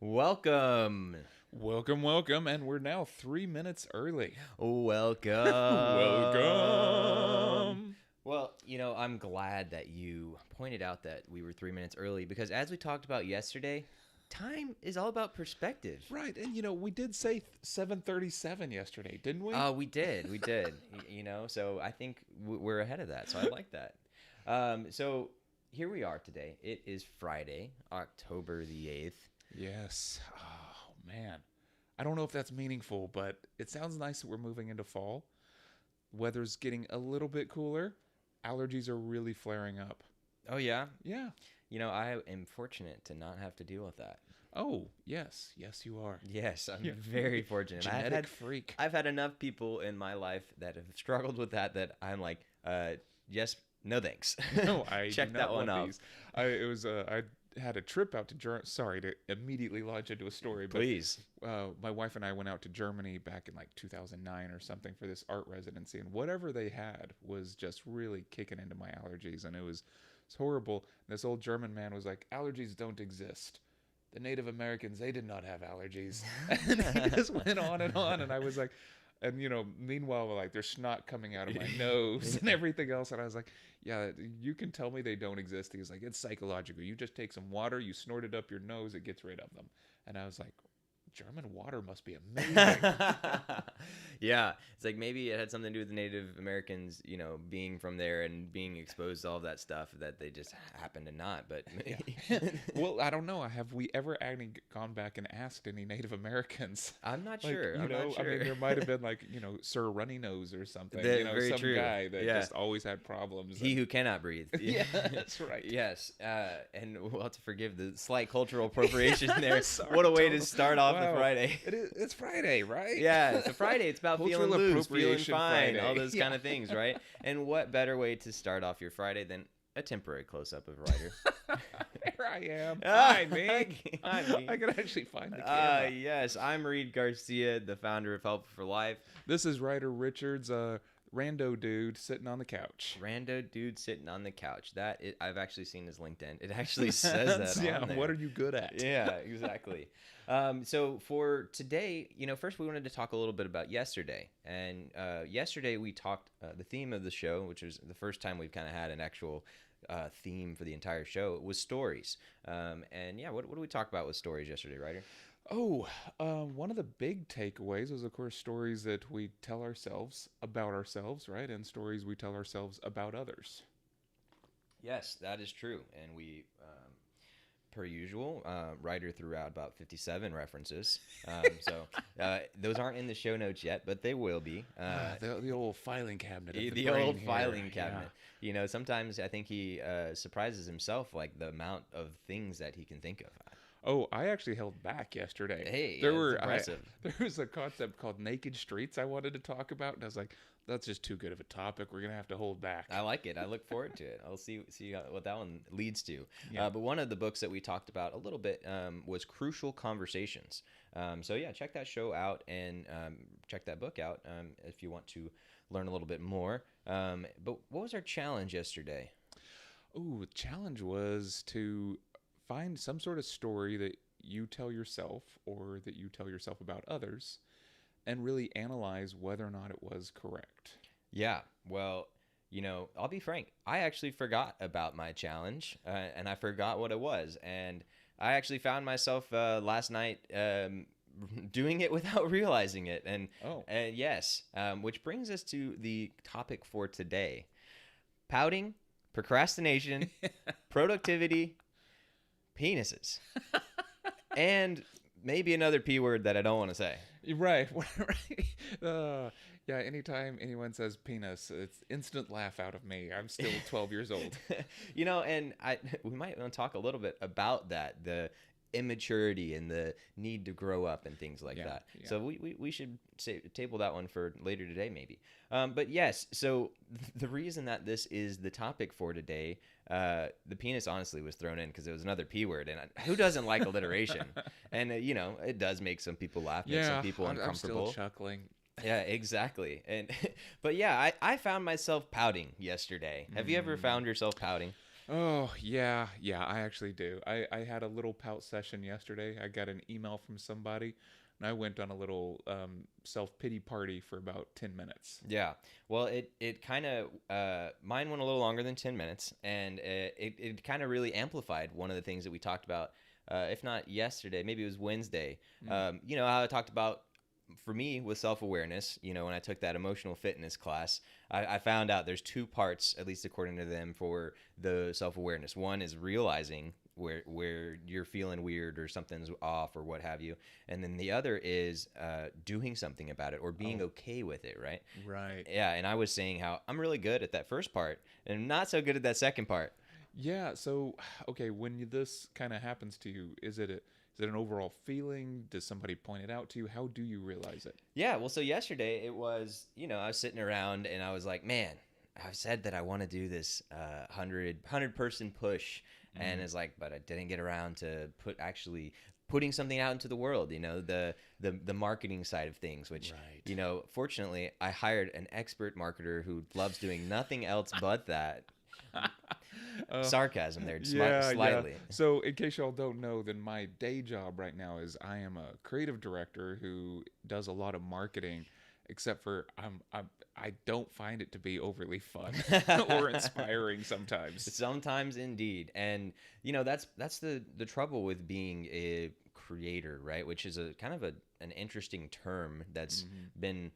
Welcome. Welcome, and we're now 3 minutes early. Welcome. Welcome. Well, I'm glad that you pointed out that we were 3 minutes early because as we talked about yesterday, time is all about perspective. Right, and we did say 7:37 yesterday, didn't we? We did. So I think we're ahead of that. So I like that. So here we are today. It is Friday, October the 8th. Yes. Oh, man. I don't know if that's meaningful, but it sounds nice that we're moving into fall. Weather's getting a little bit cooler. Allergies are really flaring up. Oh, yeah? Yeah. I am fortunate to not have to deal with that. Oh, yes. Yes, you are. Yes, I'm very fortunate. Genetic freak. I've had enough people in my life that have struggled with that I'm like, yes, no thanks. No, I check do that not one want off. these. I had a trip out to Germany. Sorry to immediately launch into a story, but Please. my wife and I went out to Germany back in like 2009 or something for this art residency, and whatever they had was just really kicking into my allergies, and it's horrible. And this old German man was like, "Allergies don't exist. The Native Americans, they did not have allergies." And he just went on, and I was like, and meanwhile, like there's snot coming out of my nose and everything else, and I was like, yeah, you can tell me they don't exist. He was like, it's psychological. You just take some water, you snort it up your nose, it gets rid of them. And I was like, German water must be amazing. Yeah, it's like maybe it had something to do with the Native Americans, being from there and being exposed to all that stuff that they just happen to not. But Well, I don't know. Have we ever gone back and asked any Native Americans? I'm not Like, sure. I mean, there might have been like, Sir Runny Nose or something. Very some true. guy that Yeah. just always had problems. He who cannot breathe. Yeah, that's right. Yes, and we'll have to forgive the slight cultural appropriation there. Sorry, What a way to total. start off the Wow. Friday. It's Friday, right? Yeah, it's a Friday. It's about Cultural feeling loose, feeling appropriation fine, Friday. all those Yeah. kind of things, right? And what better way to start off your Friday than a temporary close-up of Ryder? There I am. Hi, me. Hi, me. I can actually find the camera. Yes, I'm Reed Garcia, the founder of Help for Life. This is Ryder Richards, rando dude sitting on the couch. Rando dude sitting on the couch. I've actually seen his LinkedIn. It actually says that on there. What are you good at? Yeah, exactly. So for today, first we wanted to talk a little bit about yesterday. And yesterday we talked, the theme of the show, which was the first time we've kind of had an actual theme for the entire show, was stories. And yeah, what did we talk about with stories yesterday, Ryder? Oh, one of the big takeaways was, of course, stories that we tell ourselves about ourselves, right? And stories we tell ourselves about others. Yes, that is true. And we, per usual, Ryder threw out about 57 references. So those aren't in the show notes yet, but they will be. The old filing cabinet. Of The brain old here. filing cabinet. Yeah. Sometimes I think he surprises himself, like the amount of things that he can think of. Oh, I actually held back yesterday. Hey, there that's impressive. There was a concept called naked streets I wanted to talk about, and I was like, that's just too good of a topic. We're gonna have to hold back. I like it. I look forward to it. I'll see what that one leads to. Yeah. But one of the books that we talked about a little bit was Crucial Conversations. So yeah, check that show out and check that book out if you want to learn a little bit more. But what was our challenge yesterday? Oh, the challenge was to find some sort of story that you tell yourself or that you tell yourself about others and really analyze whether or not it was correct. Yeah, well, I'll be frank. I actually forgot about my challenge and I forgot what it was. And I actually found myself last night doing it without realizing it. And yes, which brings us to the topic for today. Pouting, procrastination, productivity, penises, and maybe another P word that I don't want to say. Right. Yeah, anytime anyone says penis, it's instant laugh out of me. I'm still 12 years old. And we might want to talk a little bit about that, the immaturity and the need to grow up and things like that. Yeah. So we should table that one for later today maybe. But yes, so the reason that this is the topic for today, the penis honestly was thrown in because it was another P word, and who doesn't like alliteration? And it does make some people laugh, make some people uncomfortable. I'm still chuckling. Yeah, exactly. And but yeah, I found myself pouting yesterday. Have you ever found yourself pouting? Oh, yeah, I actually do. I had a little pout session yesterday. I got an email from somebody, and I went on a little self pity party for about 10 minutes. Yeah. Well, it kind of mine went a little longer than 10 minutes, and it kind of really amplified one of the things that we talked about. If not yesterday, maybe it was Wednesday. Mm. You know how I talked about for me with self awareness. You know, when I took that emotional fitness class, I found out there's two parts, at least according to them, for the self awareness. One is realizing where you're feeling weird or something's off or what have you, and then the other is doing something about it or being Oh, okay with it, right? right. Yeah, and I was saying how I'm really good at that first part and not so good at that second part. Yeah, so okay, when this kind of happens to you, is it an overall feeling? Does somebody point it out to you? How do you realize it? Yeah, well, so yesterday it was, I was sitting around and I was like, man, I've said that I want to do this 100 person push, and Mm. it's like, but I didn't get around to putting something out into the world. The marketing side of things, which Right. fortunately, I hired an expert marketer who loves doing nothing else but that. uh, Sarcasm there, yeah. slightly. So, in case y'all don't know, then my day job right now is I am a creative director who does a lot of marketing, except for I don't find it to be overly fun or inspiring sometimes. Sometimes indeed. And that's the trouble with being a creator, right? Which is a kind of an interesting term that's Hmm. been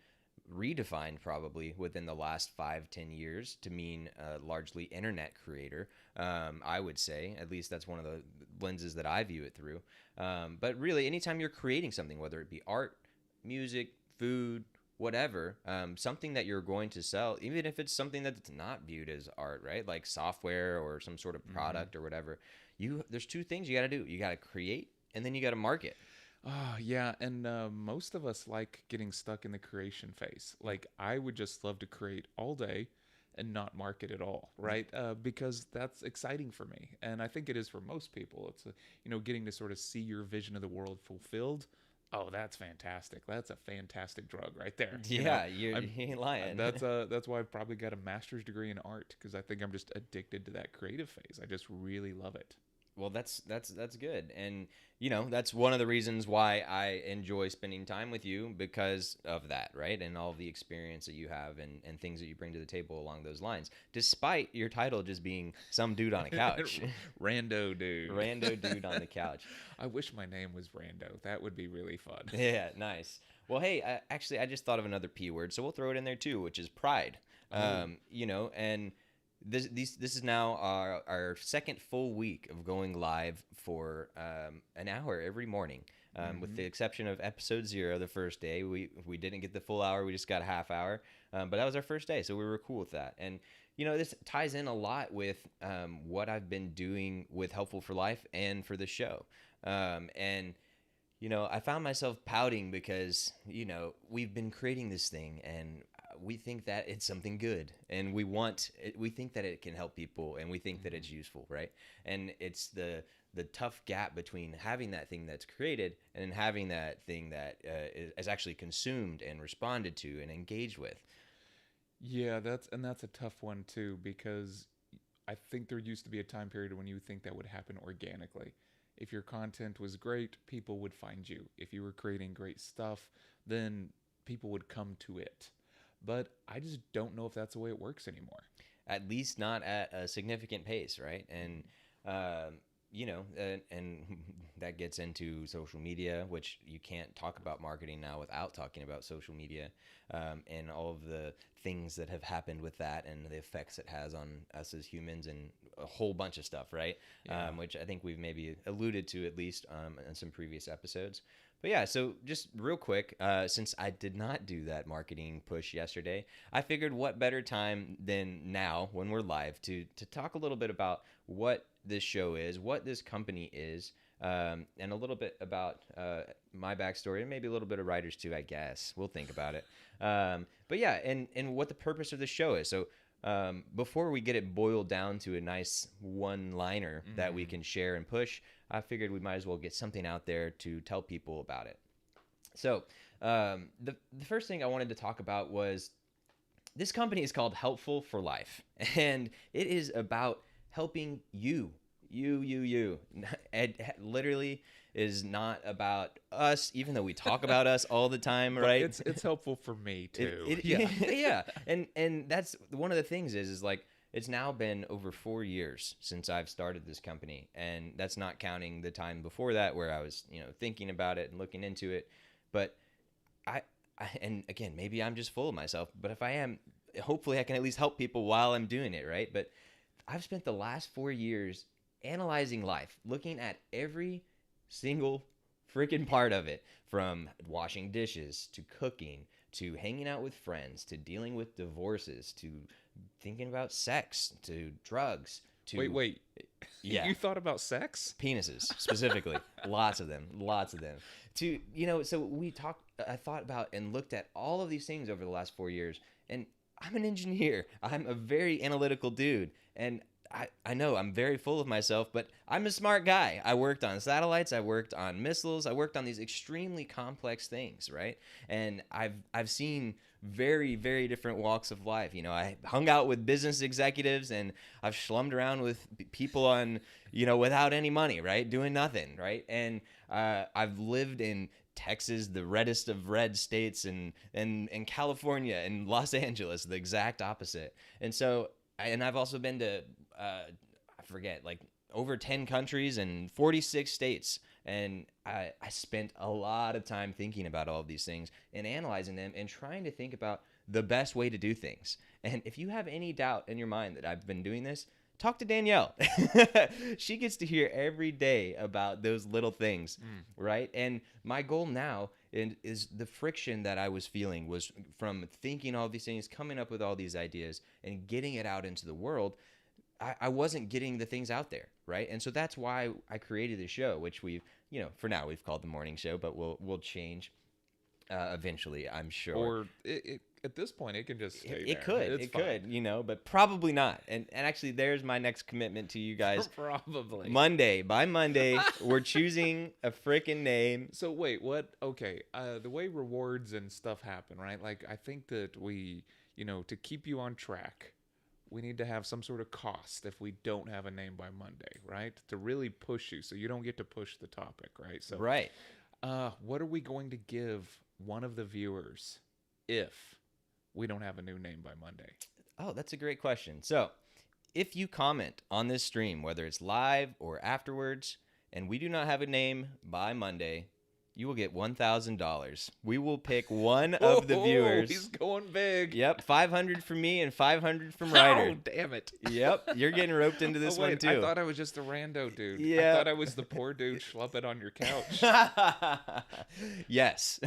redefined probably within the last 5-10 years to mean largely internet creator. I would say, at least that's one of the lenses that I view it through. But really, anytime you're creating something, whether it be art, music, food, whatever, something that you're going to sell, even if it's something that's not viewed as art, right? Like software or some sort of Hmm. product or whatever. There's two things you got to do. You got to create, and then you got to market. Oh, yeah, and most of us like getting stuck in the creation phase. Like, I would just love to create all day and not market at all, right? Because that's exciting for me, and I think it is for most people. It's getting to sort of see your vision of the world fulfilled. Oh, that's fantastic. That's a fantastic drug right there. Yeah, you I'm ain't lying. that's why I've probably got a master's degree in art because I think I'm just addicted to that creative phase. I just really love it. Well, that's good, and that's one of the reasons why I enjoy spending time with you because of that, right? And all the experience that you have and things that you bring to the table along those lines. Despite your title just being some dude on a couch, Rando dude. rando dude on the couch. I wish my name was Rando. That would be really fun. Yeah, nice. Well, hey, actually, I just thought of another P word, so we'll throw it in there too, which is pride. Oh. And this is now our second full week of going live for an hour every morning. With Hmm. the exception of episode 0, the first day, we didn't get the full hour; we just got a half hour. But that was our first day, so we were cool with that. And this ties in a lot with what I've been doing with Helpful for Life and for the show. And I found myself pouting because, we've been creating this thing and we think that it's something good and we think that it can help people and we think that Hmm. it's useful, right? And it's the tough gap between having that thing that's created and then having that thing that is actually consumed and responded to and engaged with. Yeah, that's a tough one too because I think there used to be a time period when you think that would happen organically. If your content was great, people would find you. If you were creating great stuff, then people would come to it. But I just don't know if that's the way it works anymore. At least not at a significant pace, right? And um, and that gets into social media, which you can't talk about marketing now without talking about social media, and all of the things that have happened with that and the effects it has on us as humans and a whole bunch of stuff, right? Yeah. Which I think we've maybe alluded to at least in some previous episodes. But yeah, so just real quick, since I did not do that marketing push yesterday, I figured what better time than now when we're live to talk a little bit about what this show is, what this company is, and a little bit about my backstory and maybe a little bit of writers too, I guess. We'll think about it. But yeah, and what the purpose of the show is. So before we get it boiled down to a nice one-liner that we Mm. can share and push, I figured we might as well get something out there to tell people about it. So the first thing I wanted to talk about was this company is called Helpful for Life, and it is about helping you. It literally is not about us, even though we talk about us all the time, right? It's helpful for me too. Yeah. Yeah. And that's one of the things is like, it's now been over 4 years since I've started this company, and that's not counting the time before that where I was, thinking about it and looking into it. But and again, maybe I'm just full of myself, but if I am, hopefully I can at least help people while I'm doing it, right? But I've spent the last 4 years analyzing life, looking at every single freaking part of it, from washing dishes to cooking to hanging out with friends to dealing with divorces to thinking about sex to drugs to Wait. Yeah. You thought about sex? Penises specifically. Lots of them to so I thought about and looked at all of these things over the last 4 years, and I'm an engineer. I'm a very analytical dude, and I know I'm very full of myself, but I'm a smart guy. I worked on satellites, I worked on missiles, I worked on these extremely complex things, right? And I've seen very, very different walks of life. I hung out with business executives, and I've schlummed around with people on, without any money, right? Doing nothing, right? And I've lived in Texas, the reddest of red states, and California and Los Angeles, the exact opposite. And I've also been to, I forget, like over 10 countries and 46 states. And I spent a lot of time thinking about all of these things and analyzing them and trying to think about the best way to do things. And if you have any doubt in your mind that I've been doing this, talk to Danielle. She gets to hear every day about those little things, right? And my goal now is the friction that I was feeling was from thinking all these things, coming up with all these ideas, and getting it out into the world. I wasn't getting the things out there, right? And so that's why I created the show, which for now we've called the morning show, but we'll change eventually, I'm sure. Or at this point, it can just stay there. It could, but probably not. And actually, there's my next commitment to you guys. Probably. By Monday, we're choosing a freaking name. So wait, what? Okay, the way rewards and stuff happen, right? Like, I think that we, to keep you on track, we need to have some sort of cost if we don't have a name by Monday, right? To really push you, so you don't get to push the topic, right? So, right. What are we going to give one of the viewers if we don't have a new name by Monday? Oh, that's a great question. So, if you comment on this stream, whether it's live or afterwards, and we do not have a name by Monday, you will get $1,000. We will pick one of the viewers. He's going big. Yep, 500 from me and 500 from Ryder. Oh, damn it. Yep, you're getting roped into this one too. I thought I was just a rando dude. Yeah. I thought I was the poor dude schlupping on your couch. Yes.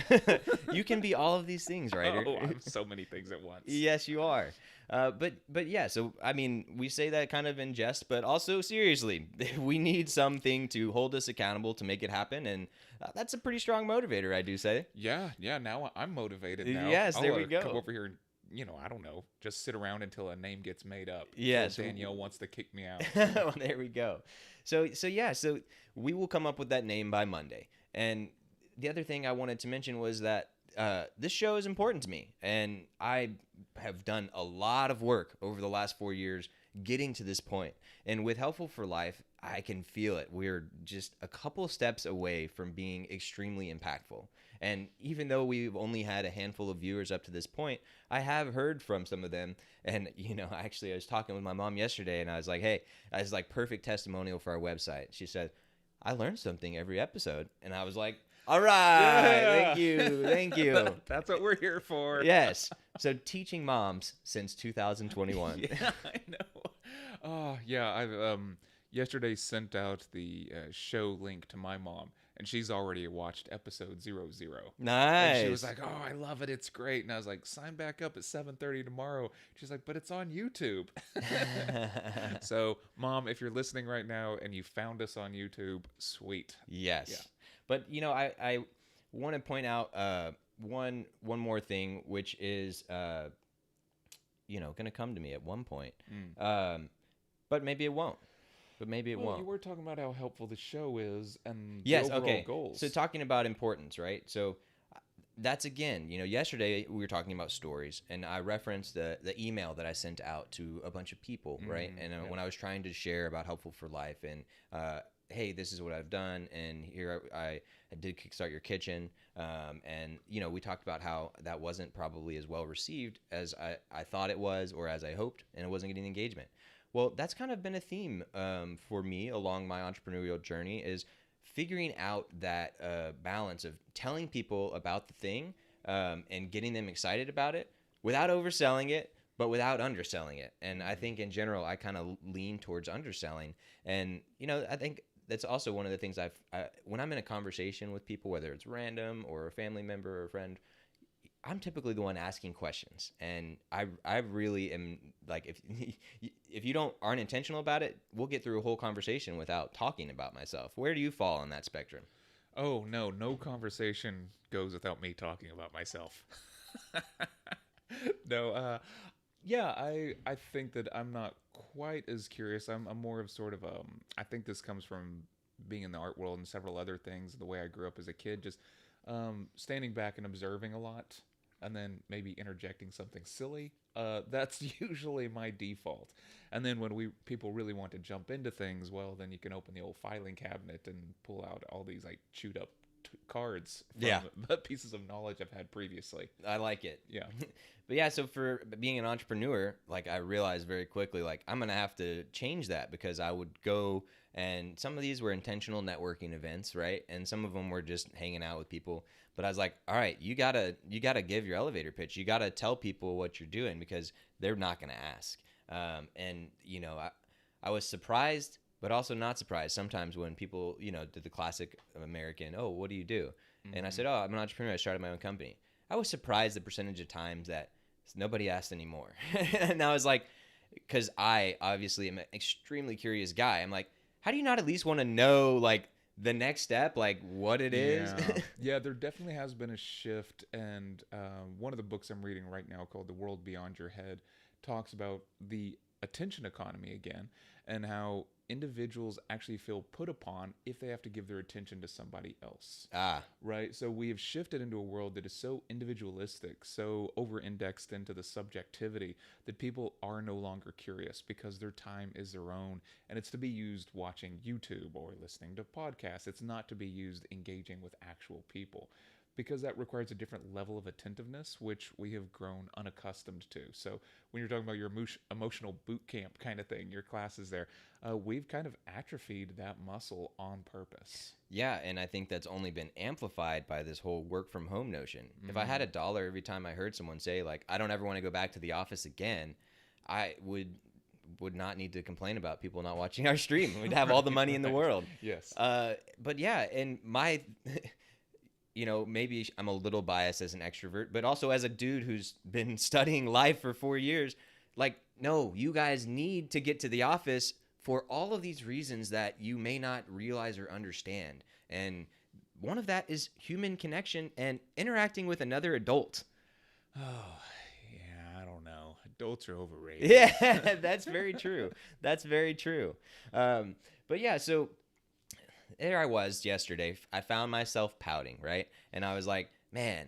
You can be all of these things, Ryder. Oh, I'm so many things at once. Yes, you are. But yeah, so I mean, we say that kind of in jest, but also seriously, we need something to hold us accountable to make it happen, and that's a pretty strong motivator, I do say. Yeah. Now I'm motivated now. Yes, there we go. Come over here and, I don't know, just sit around until a name gets made up. Yes. So Danielle wants to kick me out. Well, there we go. So we will come up with that name by Monday. And the other thing I wanted to mention was that this show is important to me, and I have done a lot of work over the last 4 years getting to this point. And with Helpful for Life, I can feel it. We're just a couple steps away from being extremely impactful. And even though we've only had a handful of viewers up to this point, I have heard from some of them. And, I was talking with my mom yesterday, and I was like, hey, I was like, perfect testimonial for our website. She said, I learned something every episode. And I was like, all right. Yeah. Thank you. That's what we're here for. Yes. So teaching moms since 2021. Yeah, I know. Oh, yeah. I've yesterday sent out the show link to my mom, and she's already watched episode 00. Nice. And she was like, oh, I love it. It's great. And I was like, sign back up at 7:30 tomorrow. She's like, but it's on YouTube. So, Mom, if you're listening right now and you found us on YouTube, sweet. Yes. Yeah. But, I want to point out one more thing, which is, going to come to me at one point. But maybe it won't. You were talking about how helpful the show is and yes, the overall okay. goals. So talking about importance, right? So that's again, yesterday we were talking about stories, and I referenced the email that I sent out to a bunch of people, right? And Yeah. when I was trying to share about Helpful for Life, and hey, this is what I've done, and here I did Kickstart Your Kitchen, and we talked about how that wasn't probably as well received as I thought it was, or as I hoped, and it wasn't getting engagement. Well, that's kind of been a theme for me along my entrepreneurial journey, is figuring out that balance of telling people about the thing and getting them excited about it without overselling it, but without underselling it. And I think in general, I kind of lean towards underselling. And, I think that's also one of the things when I'm in a conversation with people, whether it's random or a family member or a friend, I'm typically the one asking questions, and I really am like, if you aren't intentional about it, we'll get through a whole conversation without talking about myself. Where do you fall on that spectrum? Oh no conversation goes without me talking about myself. No, yeah, I think that I'm not quite as curious. I'm more of sort of I think this comes from being in the art world and several other things. The way I grew up as a kid, just standing back and observing a lot, and then maybe interjecting something silly. That's usually my default. And then when people really want to jump into things, well, then you can open the old filing cabinet and pull out all these like chewed up cards from Yeah. pieces of knowledge I've had previously. I like it. Yeah. But yeah, so for being an entrepreneur, like I realized very quickly, like I'm gonna have to change that, because I would go, and some of these were intentional networking events, right? And some of them were just hanging out with people. But I was like, all right, you gotta give your elevator pitch. You gotta tell people what you're doing, because they're not gonna ask. And I was surprised, but also not surprised sometimes when people did the classic American, oh, what do you do? And I said, oh, I'm an entrepreneur. I started my own company. I was surprised the percentage of times that nobody asked anymore. And I was like, because I obviously am an extremely curious guy. I'm like, how do you not at least want to know like the next step, like what it is? Yeah, there definitely has been a shift. And one of the books I'm reading right now, called The World Beyond Your Head, talks about the attention economy again, and how individuals actually feel put upon if they have to give their attention to somebody else. Right? So we have shifted into a world that is so individualistic, so over-indexed into the subjectivity, that people are no longer curious, because their time is their own, and it's to be used watching YouTube or listening to podcasts. It's not to be used engaging with actual people, because that requires a different level of attentiveness, which we have grown unaccustomed to. So when you're talking about your emotional boot camp kind of thing, your classes there, we've kind of atrophied that muscle on purpose. Yeah, and I think that's only been amplified by this whole work from home notion. If I had $1 every time I heard someone say like, I don't ever want to go back to the office again, I would not need to complain about people not watching our stream. We'd have all the money in the world. Yes. But yeah, and my maybe I'm a little biased as an extrovert, but also as a dude who's been studying life for 4 years, like, no, you guys need to get to the office for all of these reasons that you may not realize or understand. And one of that is human connection and interacting with another adult. Oh, yeah, I don't know. Adults are overrated. Yeah, that's very true. That's very true. But yeah, so there I was yesterday. I found myself pouting, right? And I was like, man,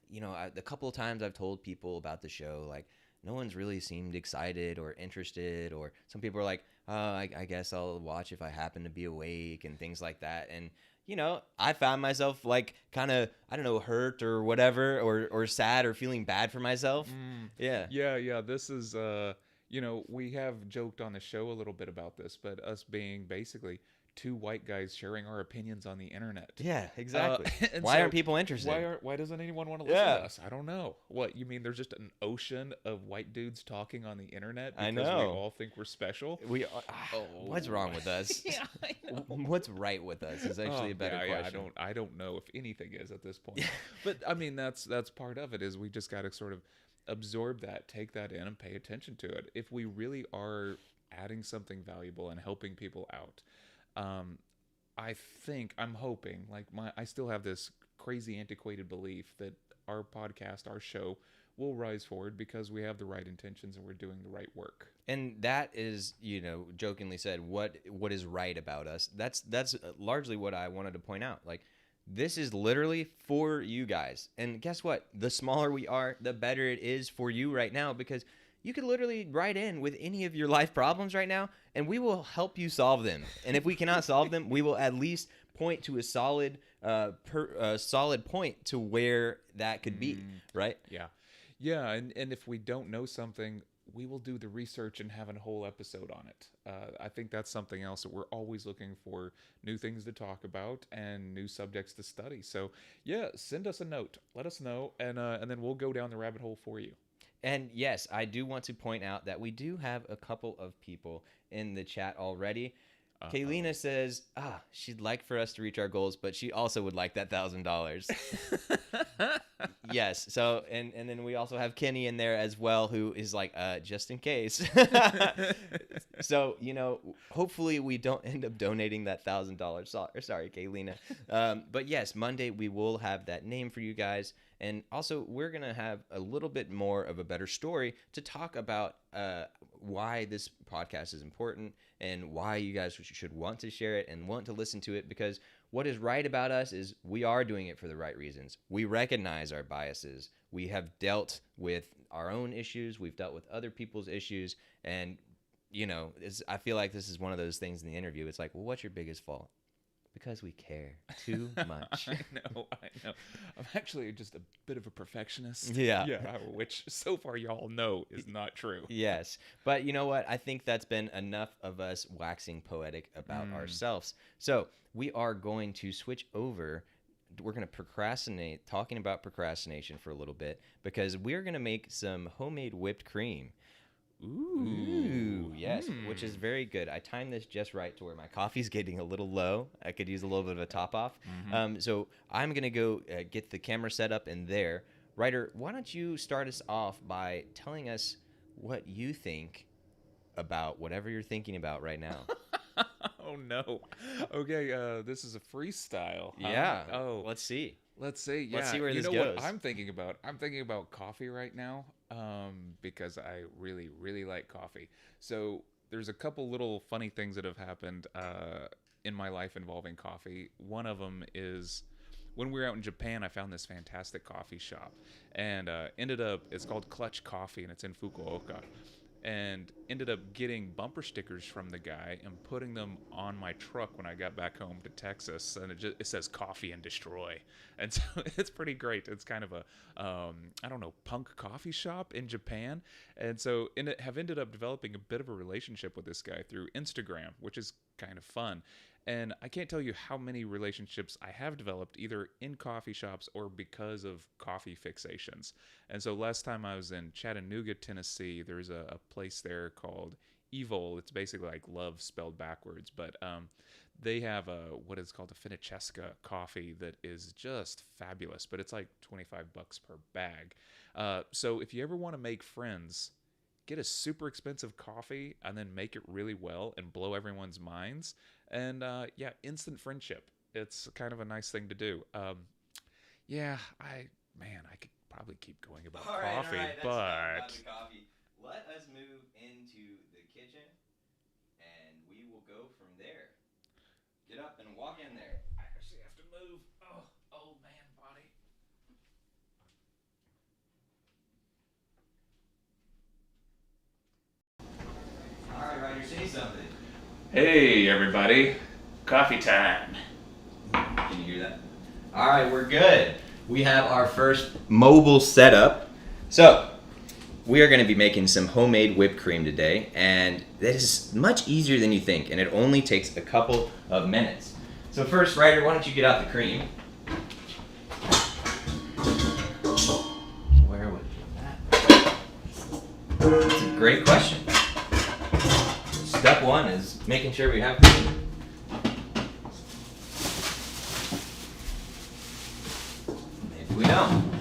the couple of times I've told people about the show, like, no one's really seemed excited or interested, or some people are like, oh, I guess I'll watch if I happen to be awake and things like that. And, I found myself like kind of, I don't know, hurt or whatever, or sad or feeling bad for myself. Yeah. Yeah. This is, we have joked on the show a little bit about this, but us being basically two white guys sharing our opinions on the internet. Yeah, exactly. Why aren't people interested? Why doesn't anyone want to listen to us? I don't know. What, you mean there's just an ocean of white dudes talking on the internet because I know. we all think we're special? What's wrong with us? Yeah, I know. What's right with us is actually a better question. I don't know if anything is at this point. But I mean, that's part of it, is we just got to sort of absorb that, take that in, and pay attention to it. If we really are adding something valuable and helping people out, I'm hoping, like, I still have this crazy antiquated belief that our podcast, our show, will rise forward because we have the right intentions and we're doing the right work. And that is, jokingly said, what is right about us. That's largely what I wanted to point out. Like, This is literally for you guys. And guess what? The smaller we are, the better it is for you right now, because you could literally write in with any of your life problems right now, and we will help you solve them. And if we cannot solve them, we will at least point to a solid solid point to where that could be, right? Yeah. Yeah, and if we don't know something, we will do the research and have a whole episode on it. I think that's something else that we're always looking for, new things to talk about and new subjects to study. So yeah, send us a note, let us know, and then we'll go down the rabbit hole for you. And yes, I do want to point out that we do have a couple of people in the chat already. Kaylina says, she'd like for us to reach our goals, but she also would like that $1,000. Yes. So, and then we also have Kenny in there as well, who is like, just in case. So, hopefully we don't end up donating that $1,000. Sorry, Kaylina. But yes, Monday we will have that name for you guys. And also, we're going to have a little bit more of a better story to talk about why this podcast is important and why you guys should want to share it and want to listen to it, because what is right about us is we are doing it for the right reasons. We recognize our biases. We have dealt with our own issues. We've dealt with other people's issues. And, I feel like this is one of those things in the interview. It's like, well, what's your biggest fault? Because we care too much. I know. I'm actually just a bit of a perfectionist. Yeah. Yeah, which so far y'all know is not true. Yes. But you know what? I think that's been enough of us waxing poetic about ourselves. So we are going to switch over. We're going to procrastinate, talking about procrastination for a little bit, because we're going to make some homemade whipped cream. Ooh, yes, which is very good. I timed this just right to where my coffee's getting a little low. I could use a little bit of a top off. So I'm going to go get the camera set up in there. Ryder, why don't you start us off by telling us what you think about whatever you're thinking about right now? Oh, no. Okay, this is a freestyle. Yeah. Oh, let's see. Let's see. Yeah. Let's see where this goes. What I'm thinking about? I'm thinking about coffee right now, because I really, really like coffee. So there's a couple little funny things that have happened in my life involving coffee. One of them is when we were out in Japan, I found this fantastic coffee shop, and it's called Clutch Coffee, and it's in Fukuoka. And ended up getting bumper stickers from the guy and putting them on my truck when I got back home to Texas. And it says "Coffee and Destroy," and so it's pretty great. It's kind of a punk coffee shop in Japan, and so have ended up developing a bit of a relationship with this guy through Instagram, which is kind of fun. And I can't tell you how many relationships I have developed either in coffee shops or because of coffee fixations. And so last time I was in Chattanooga, Tennessee, there's a place there called Evil. It's basically like love spelled backwards, but they have what is called a Finicesca coffee that is just fabulous, but it's like $25 per bag. So if you ever want to make friends, get a super expensive coffee and then make it really well and blow everyone's minds. And instant friendship. It's kind of a nice thing to do. I could probably keep going about coffee, but about the coffee. Let us move into the kitchen, and we will go from there. Get up and walk in there. I actually have to move. Oh, old man body. All right, Ryder, say something. Hey, everybody. Coffee time. Can you hear that? All right, we're good. We have our first mobile setup. So, we are going to be making some homemade whipped cream today, and this is much easier than you think, and it only takes a couple of minutes. So first, Ryder, why don't you get out the cream? Where would that? That's a great question. Step one is making sure we have cream. Maybe we don't.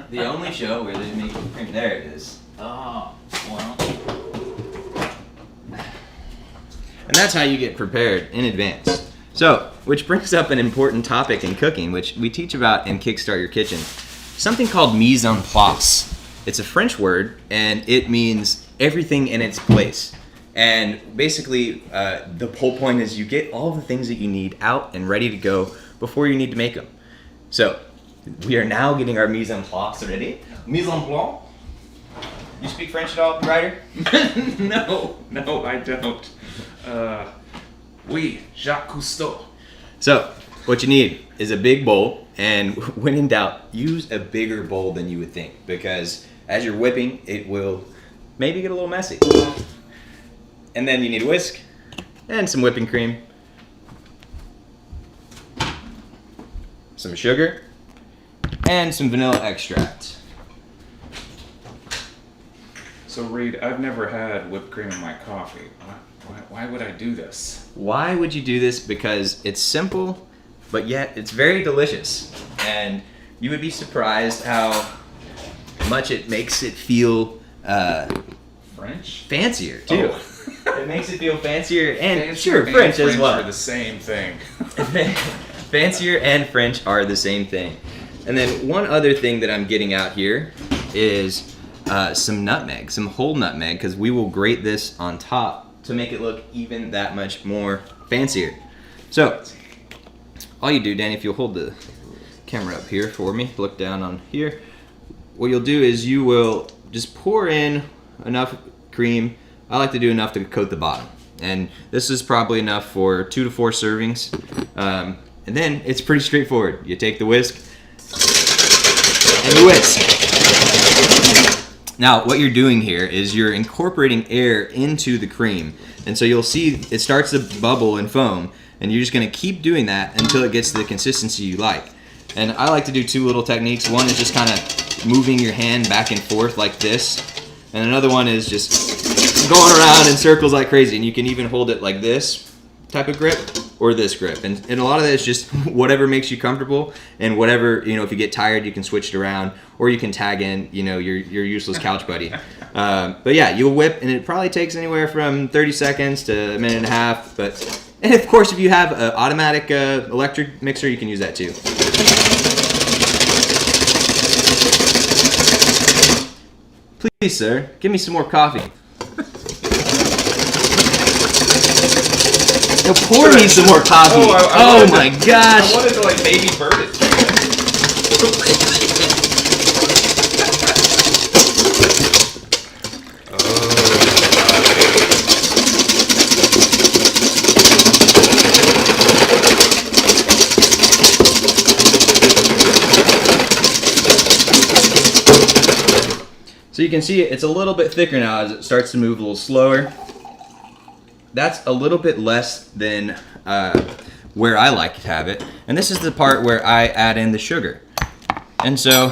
The only show where they make cream. There it is. Oh, well. And that's how you get prepared in advance. So, which brings up an important topic in cooking, which we teach about in Kickstart Your Kitchen. Something called mise en place. It's a French word, and it means everything in its place. And basically, the whole point is you get all the things that you need out and ready to go before you need to make them. So we are now getting our mise en place ready. Mise en place. You speak French at all, Ryder? No, I don't. Oui, Jacques Cousteau. So what you need is a big bowl, and when in doubt, use a bigger bowl than you would think, because as you're whipping, it will maybe get a little messy. And then you need a whisk and some whipping cream, some sugar, and some vanilla extract. So Reed, I've never had whipped cream in my coffee. Why would I do this? Why would you do this? Because it's simple, but yet it's very delicious. And you would be surprised how much it makes it feel French? fancier too. Oh. It makes it feel fancier and Fancier sure, French as well. are the same thing. Fancier and French are the same thing. And then one other thing that I'm getting out here is some nutmeg, some whole nutmeg, because we will grate this on top to make it look even that much more fancier. So all you do, Danny, if you'll hold the camera up here for me, look down on here, what you'll do is you will just pour in enough cream. I like to do enough to coat the bottom, and this is probably enough for 2 to 4 servings. And then it's pretty straightforward. You take the whisk and you whisk. Now what you're doing here is you're incorporating air into the cream, and so you'll see it starts to bubble and foam, and you're just going to keep doing that until it gets to the consistency you like. And I like to do 2 little techniques. One is just kind of moving your hand back and forth like this, and another one is just going around in circles like crazy. And you can even hold it like this type of grip or this grip, and a lot of that is just whatever makes you comfortable, and whatever, you know, if you get tired you can switch it around, or you can tag in, you know, your useless couch buddy. But yeah, you'll whip, and it probably takes anywhere from 30 seconds to a minute and a half. And of course, if you have an automatic electric mixer, you can use that too. Please, sir, give me some more coffee. No, pour me some more coffee. Oh my gosh. I wanted to like baby bird it. So you can see it's a little bit thicker now as it starts to move a little slower. That's a little bit less than where I like to have it. And this is the part where I add in the sugar. And so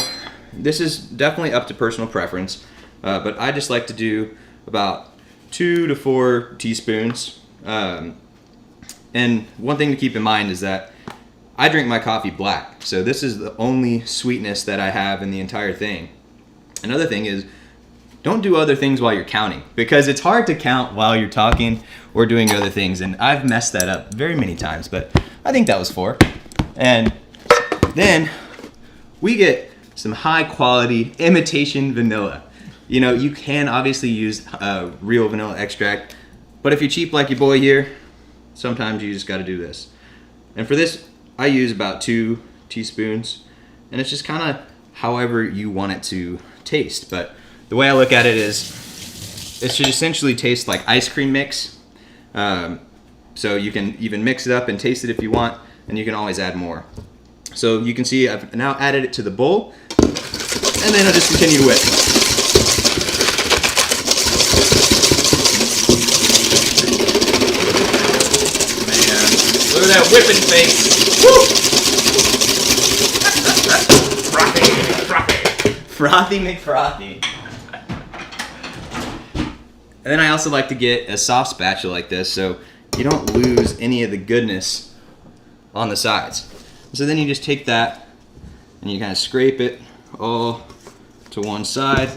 this is definitely up to personal preference, but I just like to do about 2 to 4 teaspoons. And one thing to keep in mind is that I drink my coffee black, so this is the only sweetness that I have in the entire thing. Another thing is, don't do other things while you're counting, because it's hard to count while you're talking or doing other things, and I've messed that up very many times, but I think that was 4. And then we get some high quality imitation vanilla. You know, you can obviously use real vanilla extract, but if you're cheap like your boy here, sometimes you just got to do this. And for this, I use about 2 teaspoons, and it's just kind of however you want it to taste. But the way I look at it is, it should essentially taste like ice cream mix. So you can even mix it up and taste it if you want, and you can always add more. So you can see I've now added it to the bowl, and then I'll just continue to whip. Man, look at that whipping face. Frothy McFrothy. And then I also like to get a soft spatula like this, so you don't lose any of the goodness on the sides. So then you just take that and you kind of scrape it all to one side.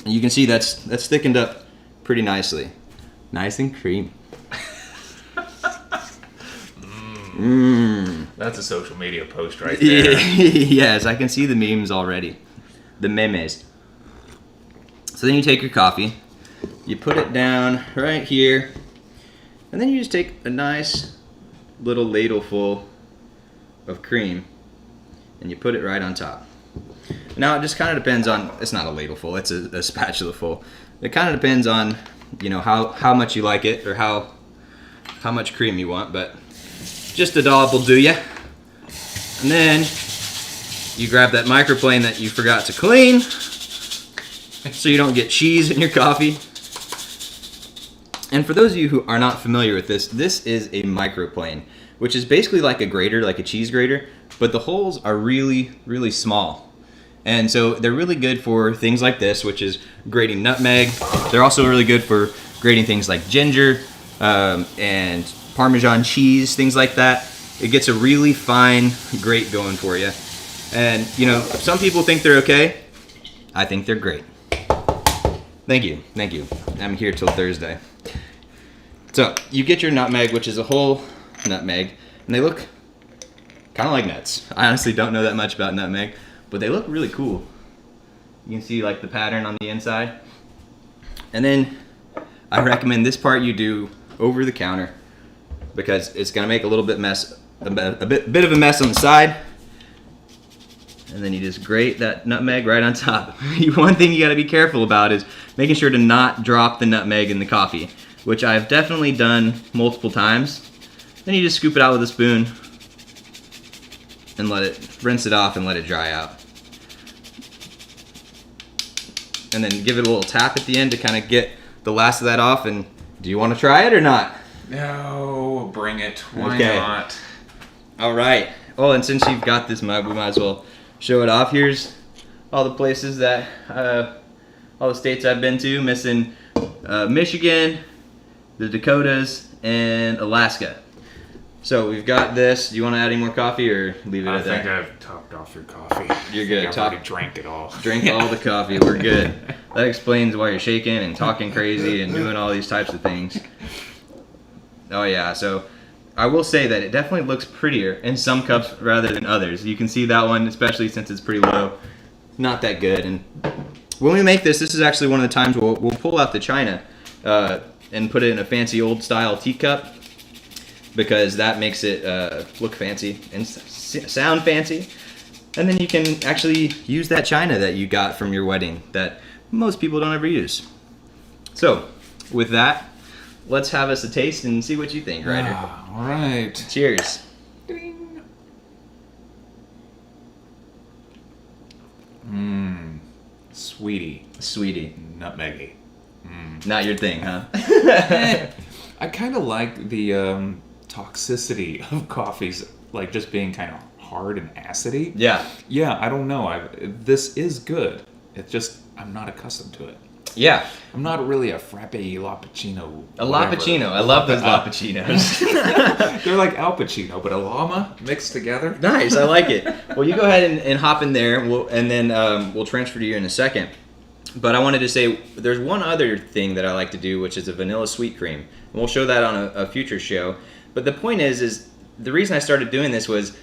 And you can see that's thickened up pretty nicely. Nice and creamy. That's a social media post right there. Yes, I can see the memes already. The memes. So then you take your coffee, you put it down right here, and then you just take a nice little ladle full of cream, and you put it right on top. Now it just kind of depends on, it's not a ladle full, it's a spatula full. It kind of depends on, how much you like it or how much cream you want, but just a dollop will do ya. And then you grab that microplane that you forgot to clean so you don't get cheese in your coffee. And for those of you who are not familiar with this is a microplane, which is basically like a grater, like a cheese grater, but the holes are really, really small. And so they're really good for things like this, which is grating nutmeg. They're also really good for grating things like ginger and Parmesan cheese, things like that. It gets a really fine grate going for you. And, some people think they're okay. I think they're great. Thank you. I'm here till Thursday. So you get your nutmeg, which is a whole nutmeg, and they look kind of like nuts. I honestly don't know that much about nutmeg, but they look really cool. You can see like the pattern on the inside. And then I recommend this part you do over the counter because it's gonna make a little bit bit of a mess on the side. And then you just grate that nutmeg right on top. One thing you gotta be careful about is making sure to not drop the nutmeg in the coffee, which I've definitely done multiple times. Then you just scoop it out with a spoon and rinse it off and let it dry out. And then give it a little tap at the end to kind of get the last of that off. And do you want to try it or not? No, bring it. Why not? All right. Oh, and since you've got this mug, we might as well show it off. Here's all the places that, all the states I've been to, missing Michigan, the Dakotas, and Alaska. So we've got this. Do you want to add any more coffee or leave it at that? I think I've topped off your coffee. You're good. I've already drank it all. Drink all the coffee. We're good. That explains why you're shaking and talking crazy and doing all these types of things. Oh yeah. So I will say that it definitely looks prettier in some cups rather than others. You can see that one, especially since it's pretty low, not that good. And when we make this is actually one of the times we'll pull out the china and put it in a fancy old style teacup, because that makes it look fancy and sound fancy. And then you can actually use that china that you got from your wedding that most people don't ever use. So with that, let's have us a taste and see what you think, Ryder. All right. Cheers. Ding. Sweetie. Nutmeggy. Not your thing, huh? I kind of like the toxicity of coffees, like just being kind of hard and acidy. Yeah. Yeah, I don't know. This is good. It's just I'm not accustomed to it. Yeah. I'm not really a frappe lappuccino. A lappuccino. I love those lappuccinos. They're like Al Pacino, but a llama mixed together. Nice. I like it. Well, you go ahead and hop in there, and then we'll transfer to you in a second. But I wanted to say there's one other thing that I like to do, which is a vanilla sweet cream. And we'll show that on a future show. But the point is the reason I started doing this was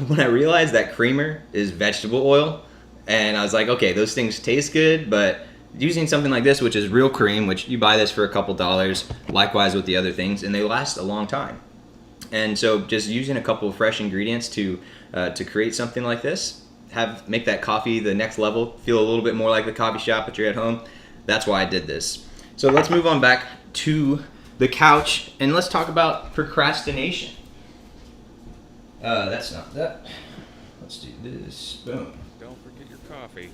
when I realized that creamer is vegetable oil, and I was like, okay, those things taste good, but using something like this, which is real cream, which you buy this for a couple dollars, likewise with the other things, and they last a long time. And so just using a couple of fresh ingredients to create something like this, make that coffee the next level, feel a little bit more like the coffee shop, but you're at home. That's why I did this. So let's move on back to the couch, and let's talk about procrastination. That's not that. Let's do this. Boom. Don't forget your coffee.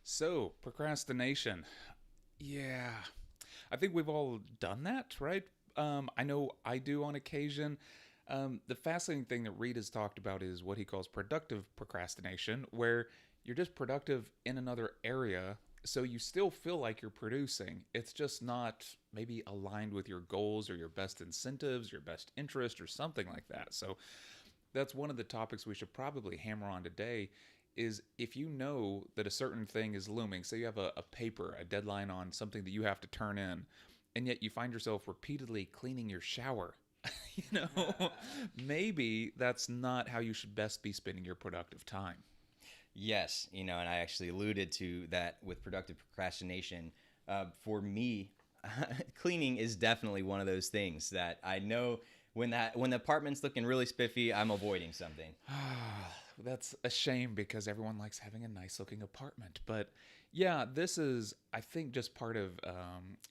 So, procrastination. Yeah. I think we've all done that, right? I know I do on occasion. The fascinating thing that Reed has talked about is what he calls productive procrastination, where you're just productive in another area, so you still feel like you're producing. It's just not maybe aligned with your goals or your best incentives, your best interest, or something like that. So that's one of the topics we should probably hammer on today, is if you know that a certain thing is looming, say you have a paper, a deadline on something that you have to turn in, and yet you find yourself repeatedly cleaning your shower, maybe that's not how you should best be spending your productive time. Yes, and I actually alluded to that with productive procrastination. For me, cleaning is definitely one of those things that I know when the apartment's looking really spiffy, I'm avoiding something. That's a shame because everyone likes having a nice looking apartment. But yeah, this is, I think, just part of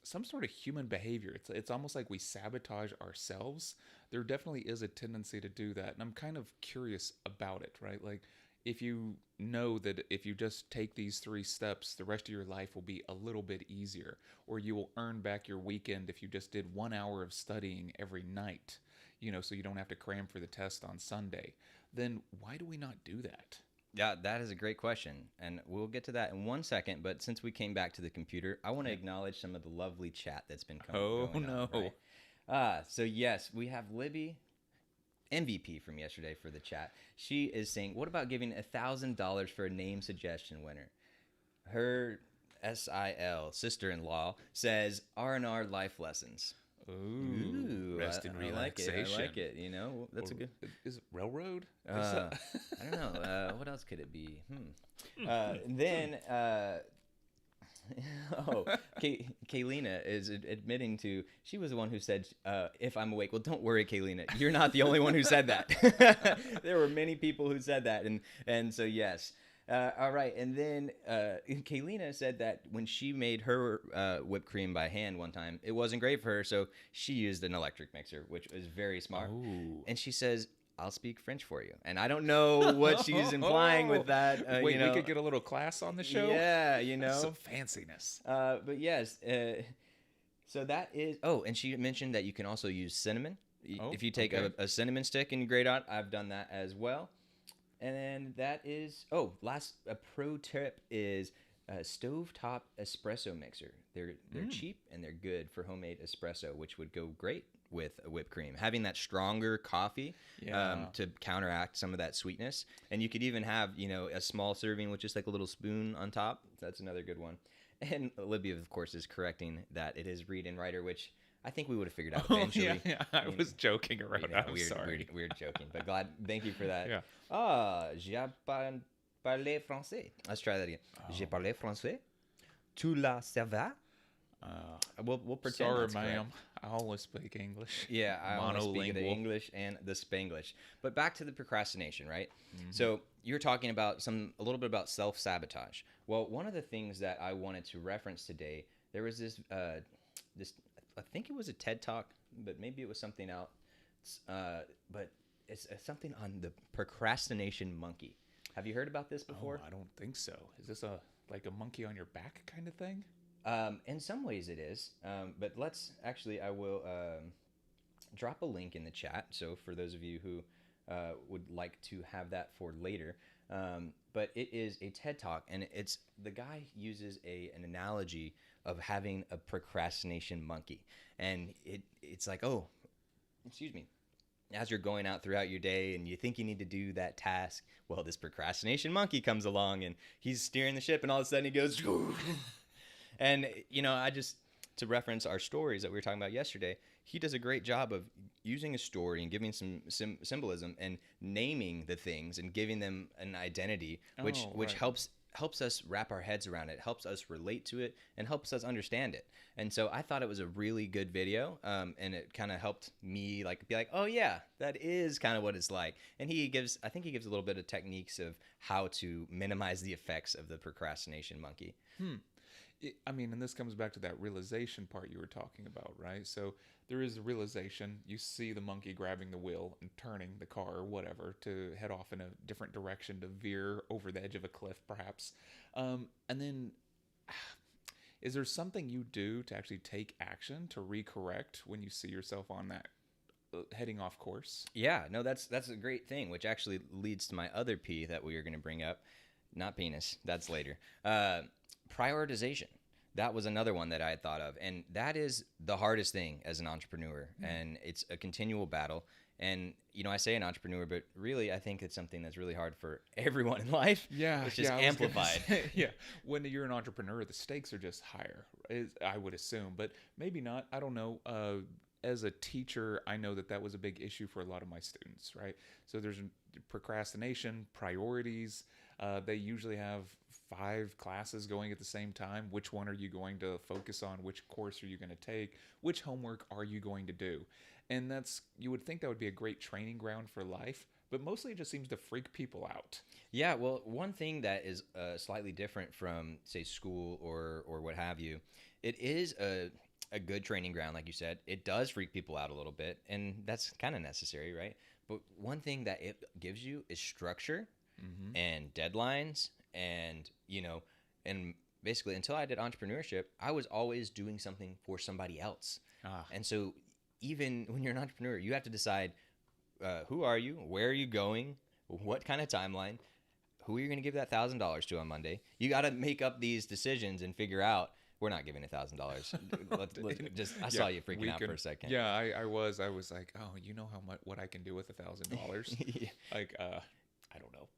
some sort of human behavior. It's almost like we sabotage ourselves. There definitely is a tendency to do that. And I'm kind of curious about it, right? Like, if you know that if you just take these 3 steps, the rest of your life will be a little bit easier, or you will earn back your weekend if you just did 1 hour of studying every night, so you don't have to cram for the test on Sunday, then why do we not do that? Yeah, that is a great question, and we'll get to that in 1 second. But since we came back to the computer, I want to acknowledge some of the lovely chat that's been Oh, going on. no. Right? So yes, we have Libby, MVP from yesterday for the chat. She is saying, "What about giving $1,000 for a name suggestion winner?" Her SIL sister-in-law says R&R life lessons. Ooh, rest and relaxation. I like it. That's a good. Is it railroad? I don't know. What else could it be? Then, Kaylina is admitting to, she was the one who said, if I'm awake. Well, don't worry, Kaylina. You're not the only one who said that. There were many people who said that. And so, yes. All right. And then Kaylina said that when she made her whipped cream by hand one time, it wasn't great for her. So she used an electric mixer, which was very smart. Oh. And she says, I'll speak French for you. And I don't know what she's implying with that. Wait, we could get a little class on the show? Yeah, Some fanciness. But yes, so that is... Oh, and she mentioned that you can also use cinnamon. If you take a cinnamon stick and you grate on, I've done that as well. And then that is... Oh, a pro tip is a stovetop espresso mixer. They're cheap and they're good for homemade espresso, which would go great with a whipped cream. Having that stronger coffee to counteract some of that sweetness. And you could even have, a small serving with just like a little spoon on top. That's another good one. And Olivia, of course, is correcting that it is read and writer, which I think we would have figured out eventually. Yeah. I was joking around. I'm sorry. Weird joking, but thank you for that. Yeah. J'ai parlé français. Let's try that again. J'ai parlé français. Tu la savais? We'll pretend. Sorry, that's ma'am. correct. I only speak English. Yeah, I only speak the Monolingual. English and the Spanglish. But back to the procrastination, right? Mm-hmm. So you're talking about a little bit about self-sabotage. Well, one of the things that I wanted to reference today, there was this I think it was a TED Talk, but maybe it was something else. But it's something on the procrastination monkey. Have you heard about this before? I don't think so. Is this like a monkey on your back kind of thing? In some ways it is, but I will drop a link in the chat. So for those of you who would like to have that for later, but it is a TED Talk, and the guy uses an analogy of having a procrastination monkey, and it's like, oh, excuse me, as you're going out throughout your day and you think you need to do that task, well, this procrastination monkey comes along and he's steering the ship, and all of a sudden he goes. And, to reference our stories that we were talking about yesterday, he does a great job of using a story and giving some symbolism and naming the things and giving them an identity, which helps us wrap our heads around it, helps us relate to it, and helps us understand it. And so I thought it was a really good video, and it kind of helped me be like, oh yeah, that is kind of what it's like. And I think he gives a little bit of techniques of how to minimize the effects of the procrastination monkey. And this comes back to that realization part you were talking about, right? So there is a realization. You see the monkey grabbing the wheel and turning the car or whatever to head off in a different direction, to veer over the edge of a cliff, perhaps. And then is there something you do to actually take action to recorrect when you see yourself on that heading off course? Yeah, no, that's a great thing, which actually leads to my other P that we are going to bring up. Not penis, that's later. Prioritization. That was another one that I had thought of. And that is the hardest thing as an entrepreneur. And it's a continual battle. And, I say an entrepreneur, but really I think it's something that's really hard for everyone in life. Yeah. It's just amplified. Yeah. When you're an entrepreneur, the stakes are just higher, I would assume. But maybe not. I don't know. As a teacher, I know that was a big issue for a lot of my students, right? So there's procrastination, priorities. They usually have 5 classes going at the same time. Which one are you going to focus on? Which course are you going to take? Which homework are you going to do? And you would think that would be a great training ground for life, but mostly it just seems to freak people out. Yeah, well, one thing that is slightly different from, say, school or what have you, it is a good training ground, like you said. It does freak people out a little bit, and that's kind of necessary, right? But one thing that it gives you is structure and deadlines, and and basically until I did entrepreneurship, I was always doing something for somebody else. And so even when you're an entrepreneur, you have to decide who are you, where are you going, what kind of timeline, who are you going to give that $1,000 to on Monday. You got to make up these decisions and figure out. We're not giving $1,000. I saw you freaking out for a second. Yeah, I was like, oh, you know how much what I can do with $1,000? Yeah. Like, I don't know.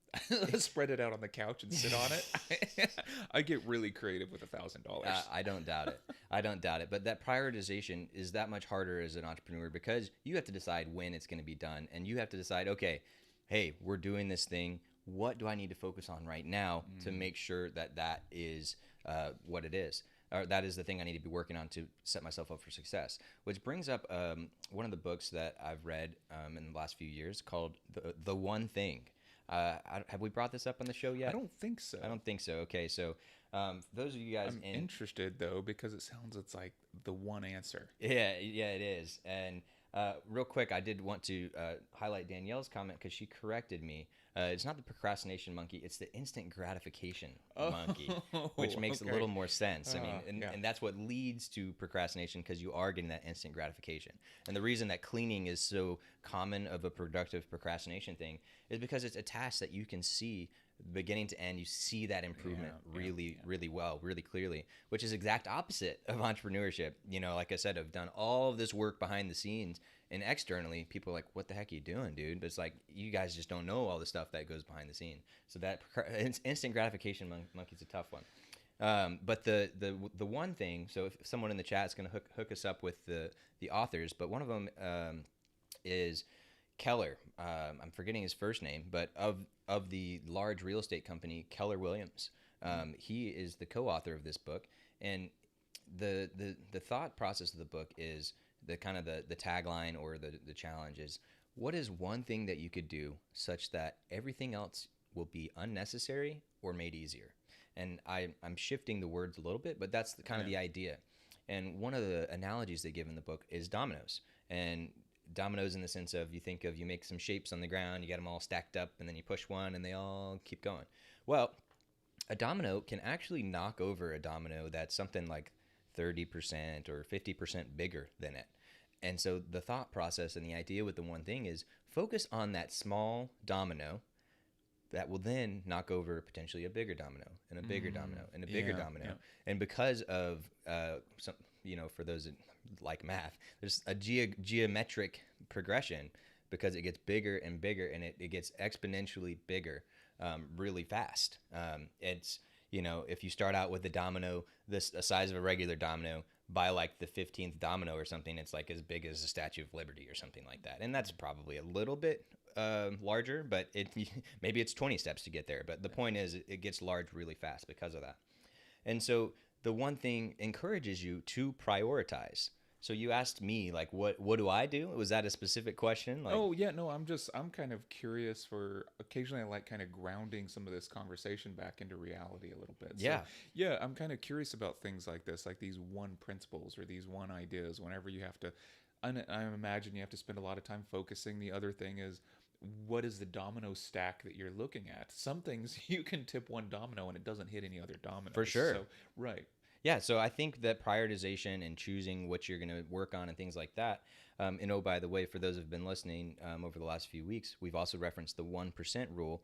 Spread it out on the couch and sit on it. I get really creative with $1,000. I don't doubt it. I don't doubt it. But that prioritization is that much harder as an entrepreneur because you have to decide when it's going to be done, and you have to decide, okay, hey, we're doing this thing. What do I need to focus on right now to make sure that that is what it is? Or that is the thing I need to be working on to set myself up for success. Which brings up one of the books that I've read in the last few years called The One Thing. Have we brought this up on the show yet? I don't think so. I don't think so. Okay, so those of you guys... I'm interested, though, because it sounds it's like the one answer. Yeah, it is. And real quick, I did want to highlight Danielle's comment because she corrected me. It's not the procrastination monkey, it's the instant gratification monkey, which makes a little more sense. I mean, and that's what leads to procrastination because you are getting that instant gratification. And the reason that cleaning is so common of a productive procrastination thing is because it's a task that you can see beginning to end. You see that improvement really well, really clearly, which is exact opposite of entrepreneurship. Like I said, I've done all of this work behind the scenes, and externally people are like, what the heck are you doing, dude? But it's like, you guys just don't know all the stuff that goes behind the scene. So that instant gratification monkey's a tough one. But the one thing, so if someone in the chat is going to hook us up with the authors, but one of them is Keller. I'm forgetting his first name, but of the large real estate company Keller Williams. He is the co-author of this book, and the thought process of the book is the kind of the tagline or the challenge is, what is one thing that you could do such that everything else will be unnecessary or made easier? And I'm shifting the words a little bit, but that's kind of the idea. And one of the analogies they give in the book is dominoes. And dominoes in the sense of, you make some shapes on the ground, you get them all stacked up, and then you push one and they all keep going. Well, a domino can actually knock over a domino that's something like 30% or 50% bigger than it. And so the thought process and the idea with the one thing is focus on that small domino that will then knock over potentially a bigger domino and a bigger domino and a bigger domino. Yeah. And because of for those that like math, there's a geometric progression because it gets bigger and bigger, and it gets exponentially bigger really fast. It's if you start out with a domino the size of a regular domino, by like the 15th domino or something, it's like as big as the Statue of Liberty or something like that. And that's probably a little bit larger, but maybe it's 20 steps to get there. But the point is, it gets large really fast because of that. And so the one thing encourages you to prioritize. So you asked me, like, what do I do? Was that a specific question? Like, oh, yeah, no, I'm kind of curious for, occasionally I like kind of grounding some of this conversation back into reality a little bit. Yeah. So, yeah, I'm kind of curious about things like this, like these one principles or these one ideas whenever you have to, I imagine you have to spend a lot of time focusing. The other thing is, what is the domino stack that you're looking at? Some things you can tip one domino and it doesn't hit any other domino. For sure. So, right. Yeah, so I think that prioritization and choosing what you're going to work on and things like that. And oh, by the way, for those who have been listening over the last few weeks, we've also referenced the 1% rule,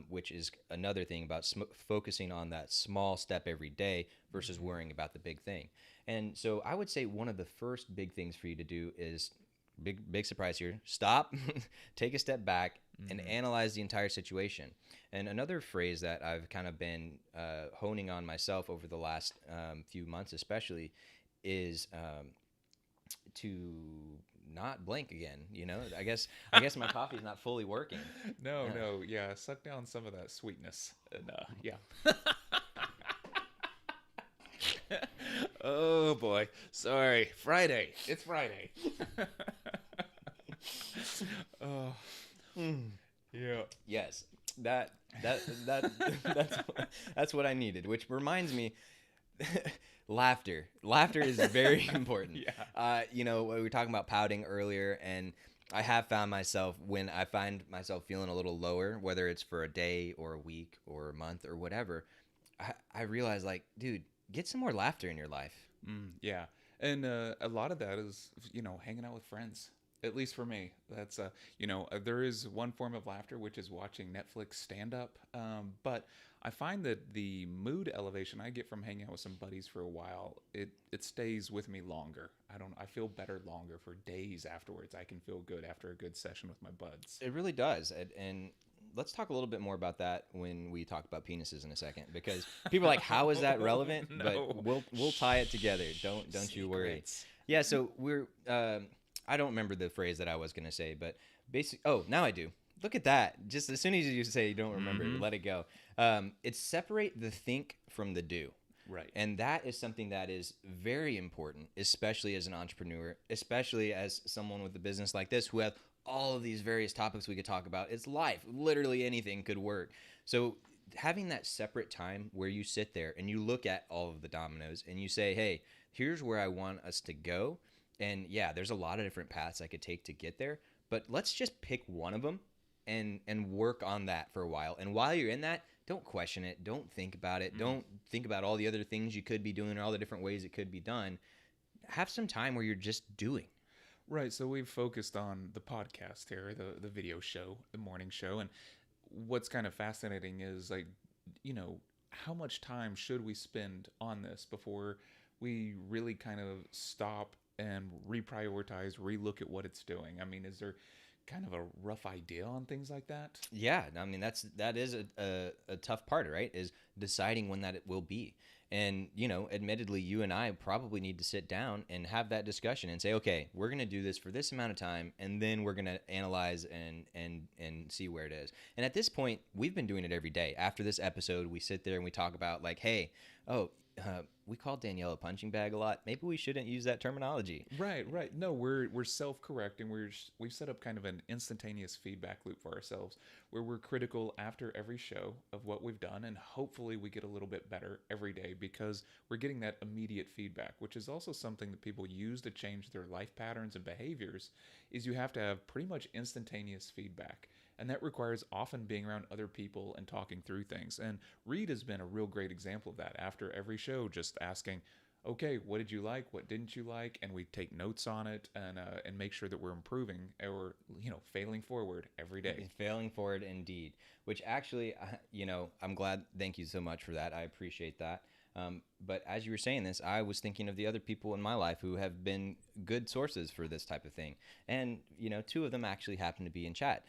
which is another thing about focusing on that small step every day versus worrying about the big thing. And so I would say one of the first big things for you to do is, big surprise here, stop, take a step back, and analyze the entire situation. And another phrase that I've kind of been honing on myself over the last few months especially is to not blink again. I guess my coffee's not fully working. No, yeah, suck down some of that sweetness. And yeah. Oh boy, sorry, Friday. It's Friday. Oh, yeah. Yes, that that that's that's what I needed. Which reminds me, laughter. Laughter is very important. Yeah. We were talking about pouting earlier, and I have found myself when I find myself feeling a little lower, whether it's for a day or a week or a month or whatever, I realize like, dude, get some more laughter in your life. Yeah, and a lot of that is hanging out with friends. At least for me, that's there is one form of laughter which is watching Netflix stand up. But I find that the mood elevation I get from hanging out with some buddies for a while, it stays with me longer. I feel better longer for days afterwards. I can feel good after a good session with my buds. It really does, and let's talk a little bit more about that when we talk about penises in a second, because people are like, "How is that relevant?" No. But we'll tie it together. Don't you worry. Secrets. Yeah. So we're I don't remember the phrase that I was gonna say, but basically, oh, now I do. Look at that. Just as soon as you say you don't remember, let it go. It's separate the think from the do. Right. And that is something that is very important, especially as an entrepreneur, especially as someone with a business like this who have all of these various topics we could talk about. It's life. Literally anything could work. So having that separate time where you sit there and you look at all of the dominoes and you say, hey, here's where I want us to go. And yeah, there's a lot of different paths I could take to get there, but let's just pick one of them and work on that for a while. And while you're in that, don't question it. Don't think about it. Don't think about all the other things you could be doing or all the different ways it could be done. Have some time where you're just doing. Right. So we've focused on the podcast here, the video show, the morning show, and what's kind of fascinating is like, how much time should we spend on this before we really kind of stop and reprioritize, relook at what it's doing? I mean, is there kind of a rough idea on things like that? Yeah, I mean that is a tough part, right? Is deciding when that it will be. And admittedly, you and I probably need to sit down and have that discussion and say, okay, we're going to do this for this amount of time, and then we're going to analyze and see where it is. And at this point, we've been doing it every day. After this episode, we sit there and we talk about like, hey, we call Danielle a punching bag a lot. Maybe we shouldn't use that terminology. Right. No, we're self-correcting. We've set up kind of an instantaneous feedback loop for ourselves where we're critical after every show of what we've done, and hopefully we get a little bit better every day because we're getting that immediate feedback, which is also something that people use to change their life patterns and behaviors. Is you have to have pretty much instantaneous feedback. And that requires often being around other people and talking through things. And Reed has been a real great example of that. After every show, just asking, okay, what did you like? What didn't you like? And we take notes on it and make sure that we're improving or, failing forward every day. Failing forward indeed, which actually, I'm glad. Thank you so much for that. I appreciate that. But as you were saying this, I was thinking of the other people in my life who have been good sources for this type of thing. And, two of them actually happen to be in chat.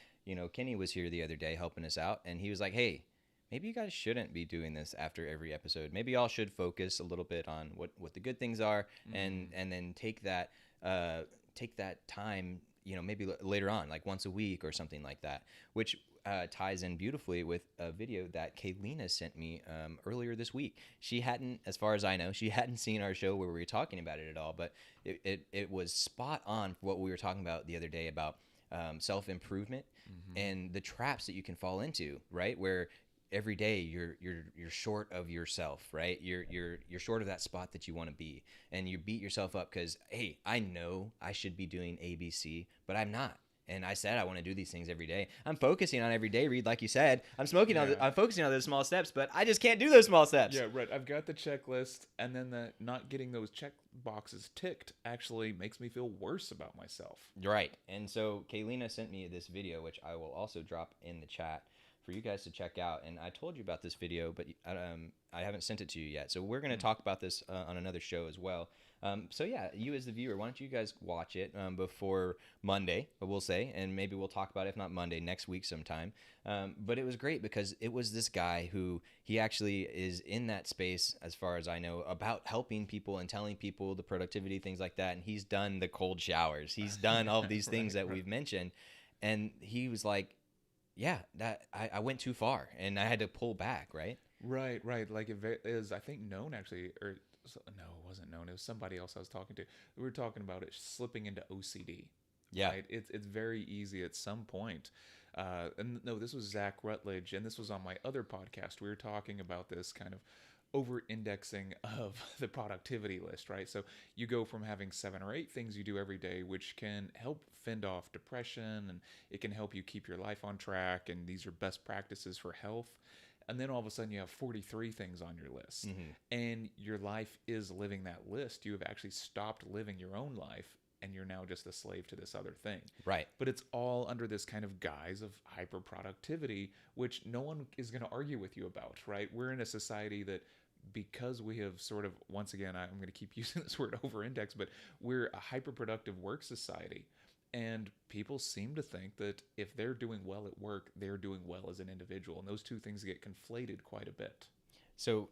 Kenny was here the other day helping us out, and he was like, hey, maybe you guys shouldn't be doing this after every episode. Maybe y'all should focus a little bit on what the good things are, and then take that time, maybe later on, like once a week or something like that, which ties in beautifully with a video that Kaylina sent me earlier this week. She hadn't, as far as I know, she hadn't seen our show where we were talking about it at all, but it was spot on for what we were talking about the other day about self-improvement and the traps that you can fall into, right? Where every day you're short of yourself, right? You're short of that spot that you want to be, and you beat yourself up because, hey, I know I should be doing ABC, but I'm not. And I said I want to do these things every day. I'm focusing on every day, Reed, like you said. I'm focusing on those small steps, but I just can't do those small steps. Yeah, right. I've got the checklist, and then the not getting those check boxes ticked actually makes me feel worse about myself. Right. And so Kaylina sent me this video, which I will also drop in the chat for you guys to check out. And I told you about this video, but I haven't sent it to you yet. So we're going to talk about this on another show as well. So yeah, you as the viewer, why don't you guys watch it before Monday, we'll say, and maybe we'll talk about it, if not Monday, next week sometime. But it was great because it was this guy who he actually is in that space, as far as I know, about helping people and telling people the productivity, things like that. And he's done the cold showers. He's done all of these things that we've mentioned. And he was like, yeah, that I went too far and I had to pull back, right? Right. Like it is, I think, known actually, or no, it wasn't known. It was somebody else I was talking to. We were talking about it slipping into OCD. Yeah. Right? It's very easy at some point. And no, this was Zach Rutledge, and this was on my other podcast. We were talking about this kind of over indexing of the productivity list, right? So you go from having 7 or 8 things you do every day, which can help fend off depression, and it can help you keep your life on track, and these are best practices for health. And then all of a sudden you have 43 things on your list, and your life is living that list. You have actually stopped living your own life, and you're now just a slave to this other thing. Right. But it's all under this kind of guise of hyper productivity, which no one is going to argue with you about, right? We're in a society that, because we have sort of, once again, I'm going to keep using this word over index, but we're a hyper productive work society. And people seem to think that if they're doing well at work, they're doing well as an individual. And those two things get conflated quite a bit. So,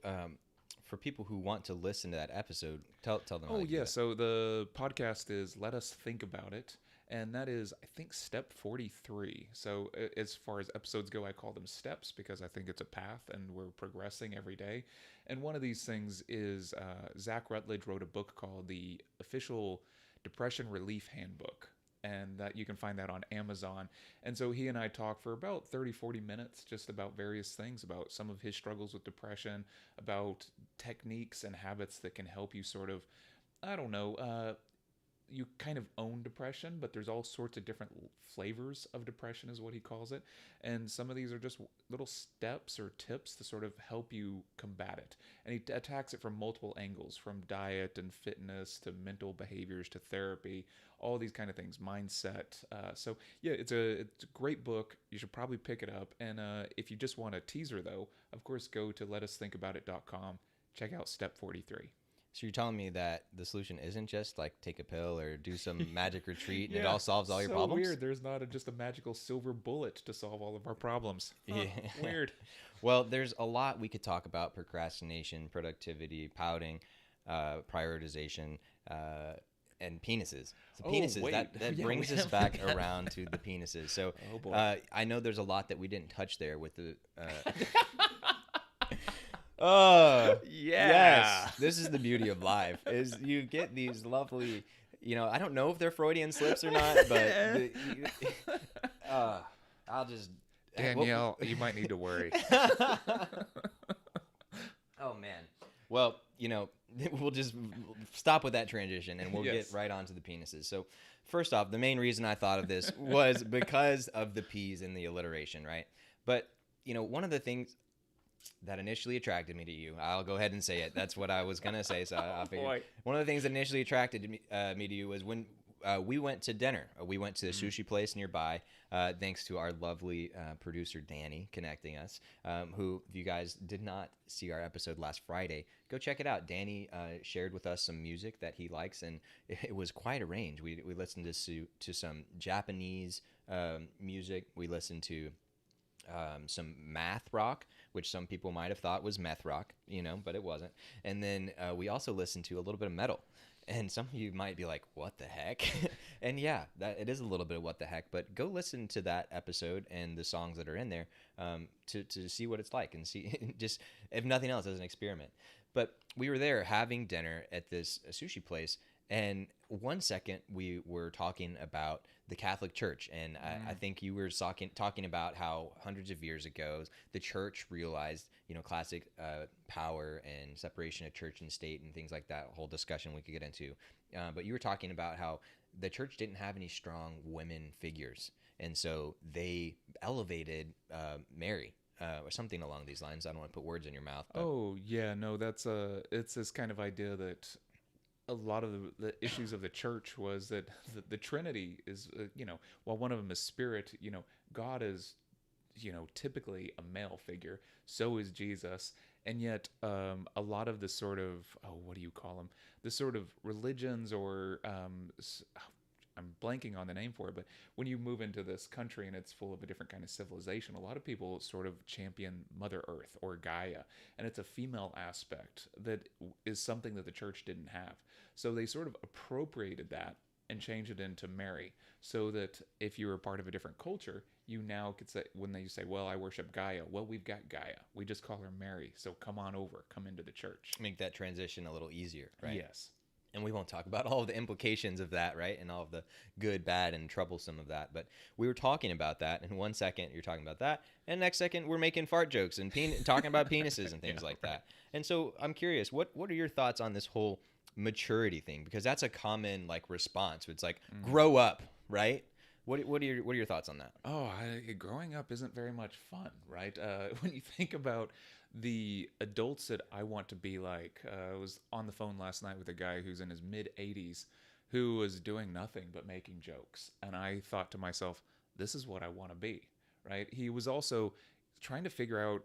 for people who want to listen to that episode, tell them. How Oh, they can do yeah. that. So the podcast is Let Us Think About It. And that is, I think, step 43. So as far as episodes go, I call them steps because I think it's a path and we're progressing every day. And one of these things is Zach Rutledge wrote a book called The Official Depression Relief Handbook. And that you can find that on Amazon. And so he and I talk for about 30-40 minutes just about various things, about some of his struggles with depression, about techniques and habits that can help you sort of, I don't know, you kind of own depression, but there's all sorts of different flavors of depression is what he calls it. And some of these are just little steps or tips to sort of help you combat it. And he attacks it from multiple angles, from diet and fitness to mental behaviors to therapy, all these kind of things, mindset. So yeah, it's a great book. You should probably pick it up. And if you just want a teaser though, of course, go to letusthinkaboutit.com. Check out step 43. So you're telling me that the solution isn't just like take a pill or do some magic retreat and it Yeah, all solves all your so problems? weird. There's not just a magical silver bullet to solve all of our problems. Huh, Yeah. weird. Well, there's a lot we could talk about: procrastination, productivity, pouting, prioritization, and penises. So Oh, penises, wait. that Yeah, brings we us haven't back got around to the penises. So Oh, boy. I know there's a lot that we didn't touch there with the. Oh, Yeah. yes. This is the beauty of life: is you get these lovely. I don't know if they're Freudian slips or not, but I'll just. Danielle, you might need to worry. Oh man. Well, we'll just stop with that transition and we'll Yes. get right onto the penises. So, first off, the main reason I thought of this was because of the P's in the alliteration, right? But, one of the things that initially attracted me to you, I'll go ahead and say it. That's what I was going to say. So I figured boy. one of the things that initially attracted me to you was when we went to dinner. We went to the sushi place nearby, thanks to our lovely producer, Danny, connecting us, who, if you guys did not see our episode last Friday, go check it out. Danny shared with us some music that he likes, and it was quite a range. We listened to some Japanese music. We listened to some math rock, which some people might have thought was meth rock, but it wasn't. And then we also listened to a little bit of metal. And some of you might be like, what the heck? And yeah, that it is a little bit of what the heck, but go listen to that episode and the songs that are in there to see what it's like and see, just, if nothing else, as an experiment. But we were there having dinner at this sushi place, and one second we were talking about the Catholic Church, and I think you were talking about how hundreds of years ago the church realized, classic power and separation of church and state and things like that. Whole discussion we could get into, but you were talking about how the church didn't have any strong women figures, and so they elevated Mary. Or something along these lines. I don't want to put words in your mouth. But. Oh, yeah, no, it's this kind of idea that a lot of the issues of the church was that the Trinity is, while one of them is spirit, God is, typically a male figure. So is Jesus. And yet a lot of the sort of, what do you call them? The sort of religions or I'm blanking on the name for it, but when you move into this country and it's full of a different kind of civilization, a lot of people sort of champion Mother Earth or Gaia, and it's a female aspect that is something that the church didn't have. So they sort of appropriated that and change it into Mary, so that if you were part of a different culture, you now could say, when they say, well, I worship Gaia, well, we've got Gaia. We just call her Mary. So come on over, come into the church. Make that transition a little easier, right? Yes. And we won't talk about all of the implications of that, right? And all of the good, bad, and troublesome of that. But we were talking about that. And 1 second, you're talking about that. And next second, we're making fart jokes and talking about penises and things like that. And so I'm curious, what are your thoughts on this whole maturity thing? Because that's a common like response. It's like, grow up, right? What are your thoughts on that? Oh, growing up isn't very much fun, right? When you think about the adults that I want to be like, I was on the phone last night with a guy who's in his mid 80s who was doing nothing but making jokes. And I thought to myself, this is what I want to be, right? He was also trying to figure out,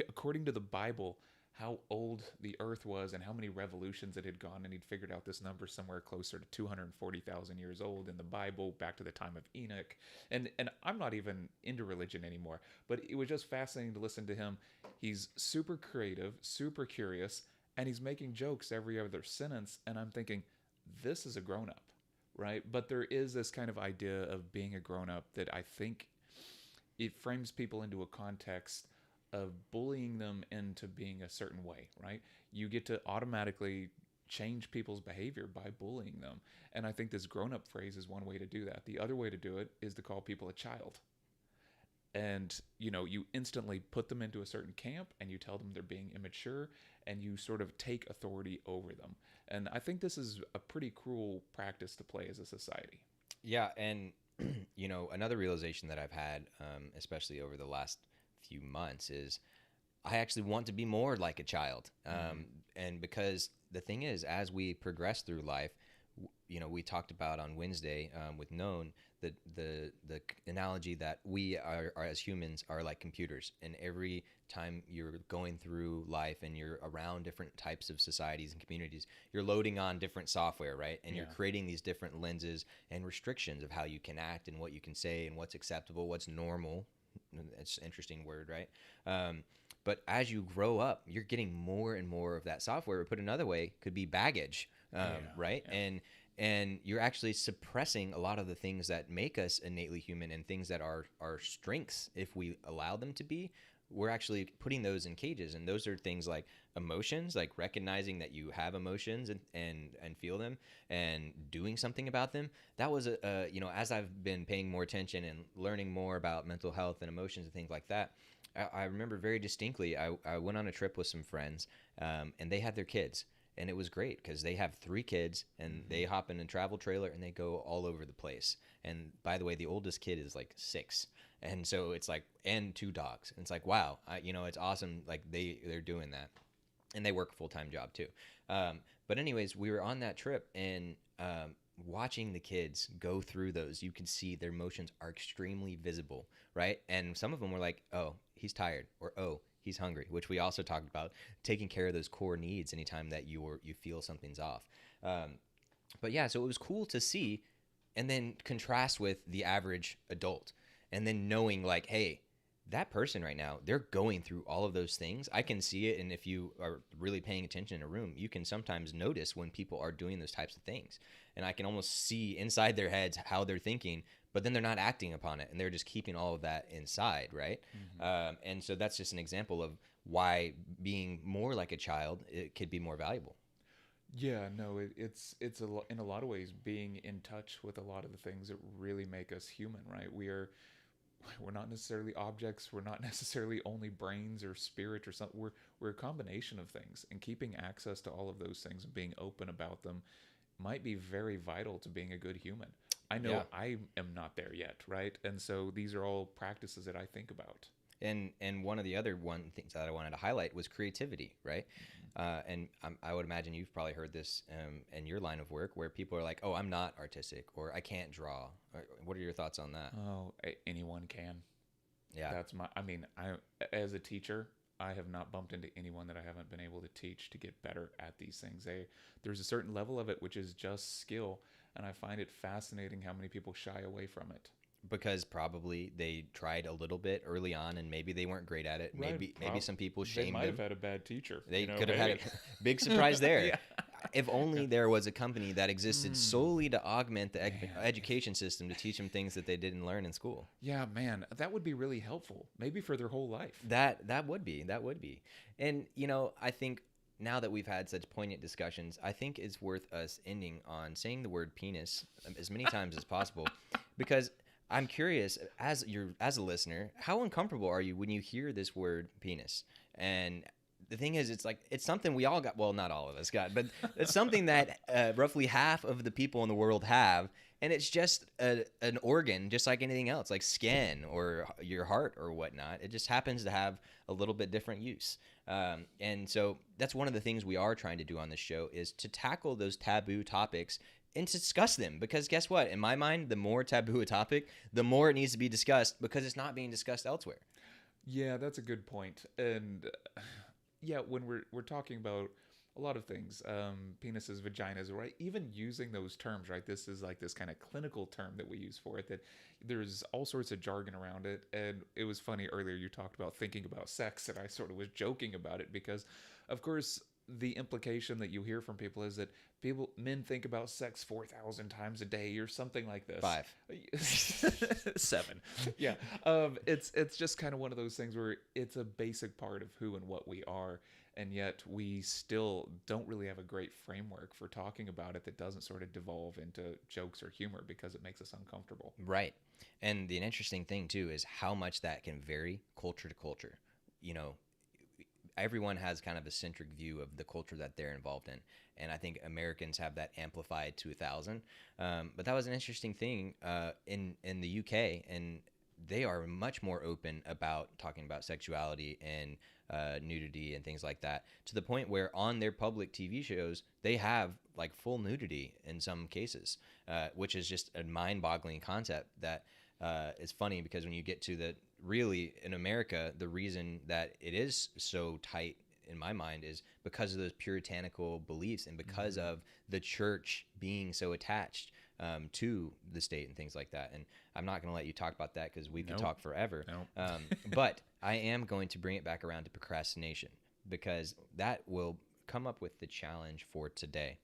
according to the Bible, how old the earth was and how many revolutions it had gone, and he'd figured out this number somewhere closer to 240,000 years old in the Bible, back to the time of Enoch. And I'm not even into religion anymore, but it was just fascinating to listen to him. He's super creative, super curious, and he's making jokes every other sentence, and I'm thinking, this is a grown-up, right? But there is this kind of idea of being a grown-up that I think it frames people into a context of bullying them into being a certain way, right? You get to automatically change people's behavior by bullying them. And I think this grown-up phrase is one way to do that. The other way to do it is to call people a child. And, you instantly put them into a certain camp and you tell them they're being immature and you sort of take authority over them. And I think this is a pretty cruel practice to play as a society. Yeah, and, another realization that I've had, especially over the last few months, is I actually want to be more like a child. And because the thing is, as we progress through life, we talked about on Wednesday with Known the analogy that we are as humans are like computers, and every time you're going through life and you're around different types of societies and communities, you're loading on different software, right? And you're creating these different lenses and restrictions of how you can act and what you can say and what's acceptable, what's normal. It's an interesting word, right? But as you grow up, you're getting more and more of that software. Or put another way, could be baggage, right? Yeah. And you're actually suppressing a lot of the things that make us innately human and things that are our strengths, if we allow them to be. We're actually putting those in cages, and those are things like emotions, like recognizing that you have emotions and feel them and doing something about them. That was as I've been paying more attention and learning more about mental health and emotions and things like that, I remember very distinctly I went on a trip with some friends, and they had their kids. And it was great because they have 3 kids and they hop in a travel trailer and they go all over the place. And by the way, the oldest kid is like 6. And so it's like, and 2 dogs. And it's like, wow, it's awesome. Like they're doing that. And they work a full-time job too. But anyways, we were on that trip, and watching the kids go through those, you can see their emotions are extremely visible, right? And some of them were like, oh, he's tired, or oh, he's hungry, which we also talked about, taking care of those core needs anytime that you feel something's off. But yeah, so it was cool to see, and then contrast with the average adult, and then knowing like, hey, that person right now, they're going through all of those things. I can see it, and if you are really paying attention in a room, you can sometimes notice when people are doing those types of things. And I can almost see inside their heads how they're thinking, but then they're not acting upon it, and they're just keeping all of that inside, right? And so that's just an example of why being more like a child, it could be more valuable. Yeah, no, it's in a lot of ways being in touch with a lot of the things that really make us human, right? We're not necessarily objects. We're not necessarily only brains or spirit or something. We're a combination of things, and keeping access to all of those things and being open about them might be very vital to being a good human. I know I am not there yet, right? And so these are all practices that I think about. And one of the other things that I wanted to highlight was creativity, right? And I would imagine you've probably heard this in your line of work, where people are like, "Oh, I'm not artistic," or "I can't draw." What are your thoughts on that? Oh, anyone can. Yeah, I as a teacher, I have not bumped into anyone that I haven't been able to teach to get better at these things. There's a certain level of it which is just skill, and I find it fascinating how many people shy away from it. because probably they tried a little bit early on and maybe they weren't great at it. Right, Maybe some people they shamed might have them. had a bad teacher. They could have had a big surprise there. Yeah. If only there was a company that existed Mm, solely to augment the man, education system to teach them things that they didn't learn in school. yeah, man, that would be really helpful. Maybe for their whole life. That would be. And I think now that we've had such poignant discussions, I think it's worth us ending on saying the word penis as many times as possible, because I'm curious, as a listener, how uncomfortable are you when you hear this word penis? And the thing is, it's something we all got. Well, not all of us got, but it's something that roughly half of the people in the world have, and it's just an organ, just like anything else, like skin or your heart or whatnot. It just happens to have a little bit different use. And so that's one of the things we are trying to do on this show, is to tackle those taboo topics and to discuss them. Because guess what? In my mind, the more taboo a topic, the more it needs to be discussed, because it's not being discussed elsewhere. Yeah, that's a good point. And yeah, when we're talking about a lot of things, penises, vaginas, right? Even using those terms, right? This is like this kind of clinical term that we use for it. That there's all sorts of jargon around it. And it was funny earlier you talked about thinking about sex, and I sort of was joking about it because, of course, the implication that you hear from people is that men think about sex 4,000 times a day or something like this. 5. 7. Yeah. It's just kind of one of those things where it's a basic part of who and what we are, and yet we still don't really have a great framework for talking about it that doesn't sort of devolve into jokes or humor because it makes us uncomfortable. Right. And the interesting thing too is how much that can vary culture to culture. You know, everyone has kind of a centric view of the culture that they're involved in, and I think Americans have that amplified to 1,000. But that was an interesting thing in the UK, and they are much more open about talking about sexuality and nudity and things like that, to the point where on their public TV shows they have like full nudity in some cases, which is just a mind-boggling concept that is funny, because when you get to the really in America, the reason that it is so tight in my mind is because of those puritanical beliefs, and because of the church being so attached to the state and things like that. And I'm not going to let you talk about that because we could Nope. talk forever. Nope. But I am going to bring it back around to procrastination, because that will come up with the challenge for today.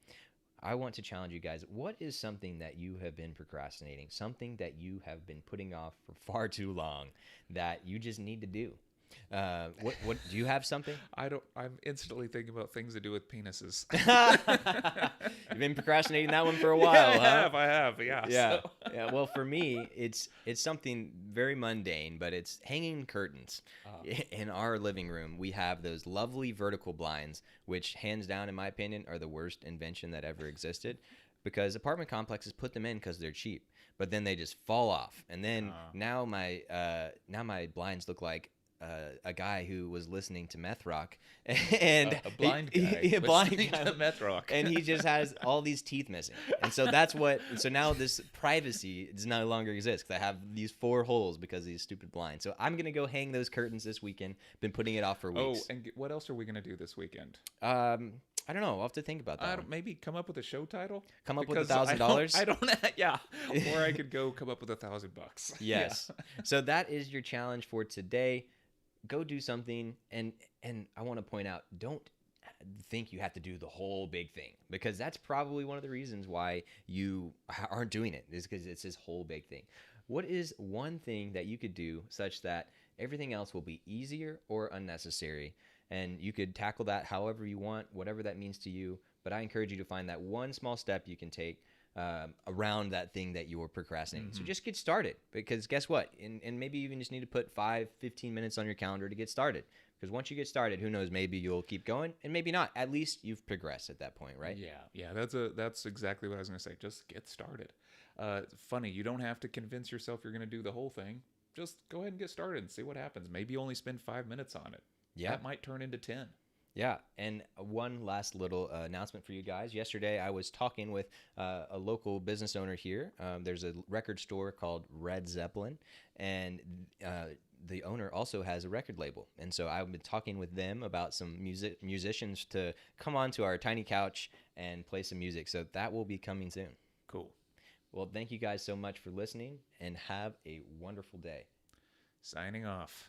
I want to challenge you guys. What is something that you have been procrastinating, something that you have been putting off for far too long that you just need to do? What do you have something? I don't. I'm instantly thinking about things to do with penises. You've been procrastinating that one for a while, Yeah, huh? I have. Yeah. Yeah. So. Yeah. Well, for me, it's something very mundane, but it's hanging curtains. In our living room, we have those lovely vertical blinds, which hands down, in my opinion, are the worst invention that ever existed, because apartment complexes put them in because they're cheap, but then they just fall off. And then now my blinds look like a guy who was listening to meth rock, and A blind guy. a blind listening guy, to meth rock. and he just has all these teeth missing. And so that's what. So now this privacy does no longer exist, because I have these 4 holes because of these stupid blinds. So I'm gonna go hang those curtains this weekend. Been putting it off for Oh, weeks. and what else are we gonna do this weekend? I don't know. I'll have to think about that one. Maybe come up with a show title. Come up with Because $1,000. I don't. Yeah. Or I could go come up with $1,000. Yes. So that is your challenge for today. Go do something, and I want to point out, don't think you have to do the whole big thing, because that's probably one of the reasons why you aren't doing it, is because it's this whole big thing. What is one thing that you could do such that everything else will be easier or unnecessary, and you could tackle that however you want, whatever that means to you. But I encourage you to find that one small step you can take around that thing that you were procrastinating. So just get started, because guess what? And maybe you even just need to put 5-15 minutes on your calendar to get started. Because once you get started, who knows, maybe you'll keep going, and maybe not. At least you've progressed at that point, right? Yeah. That's exactly what I was gonna say. Just get started. Funny, you don't have to convince yourself you're gonna do the whole thing. Just go ahead and get started and see what happens. Maybe only spend 5 minutes on it. Yeah. That might turn into 10. Yeah, and one last little announcement for you guys. Yesterday, I was talking with a local business owner here. There's a record store called Red Zeppelin, and the owner also has a record label. And so I've been talking with them about some musicians to come onto our tiny couch and play some music. So that will be coming soon. Cool. Well, thank you guys so much for listening, and have a wonderful day. Signing off.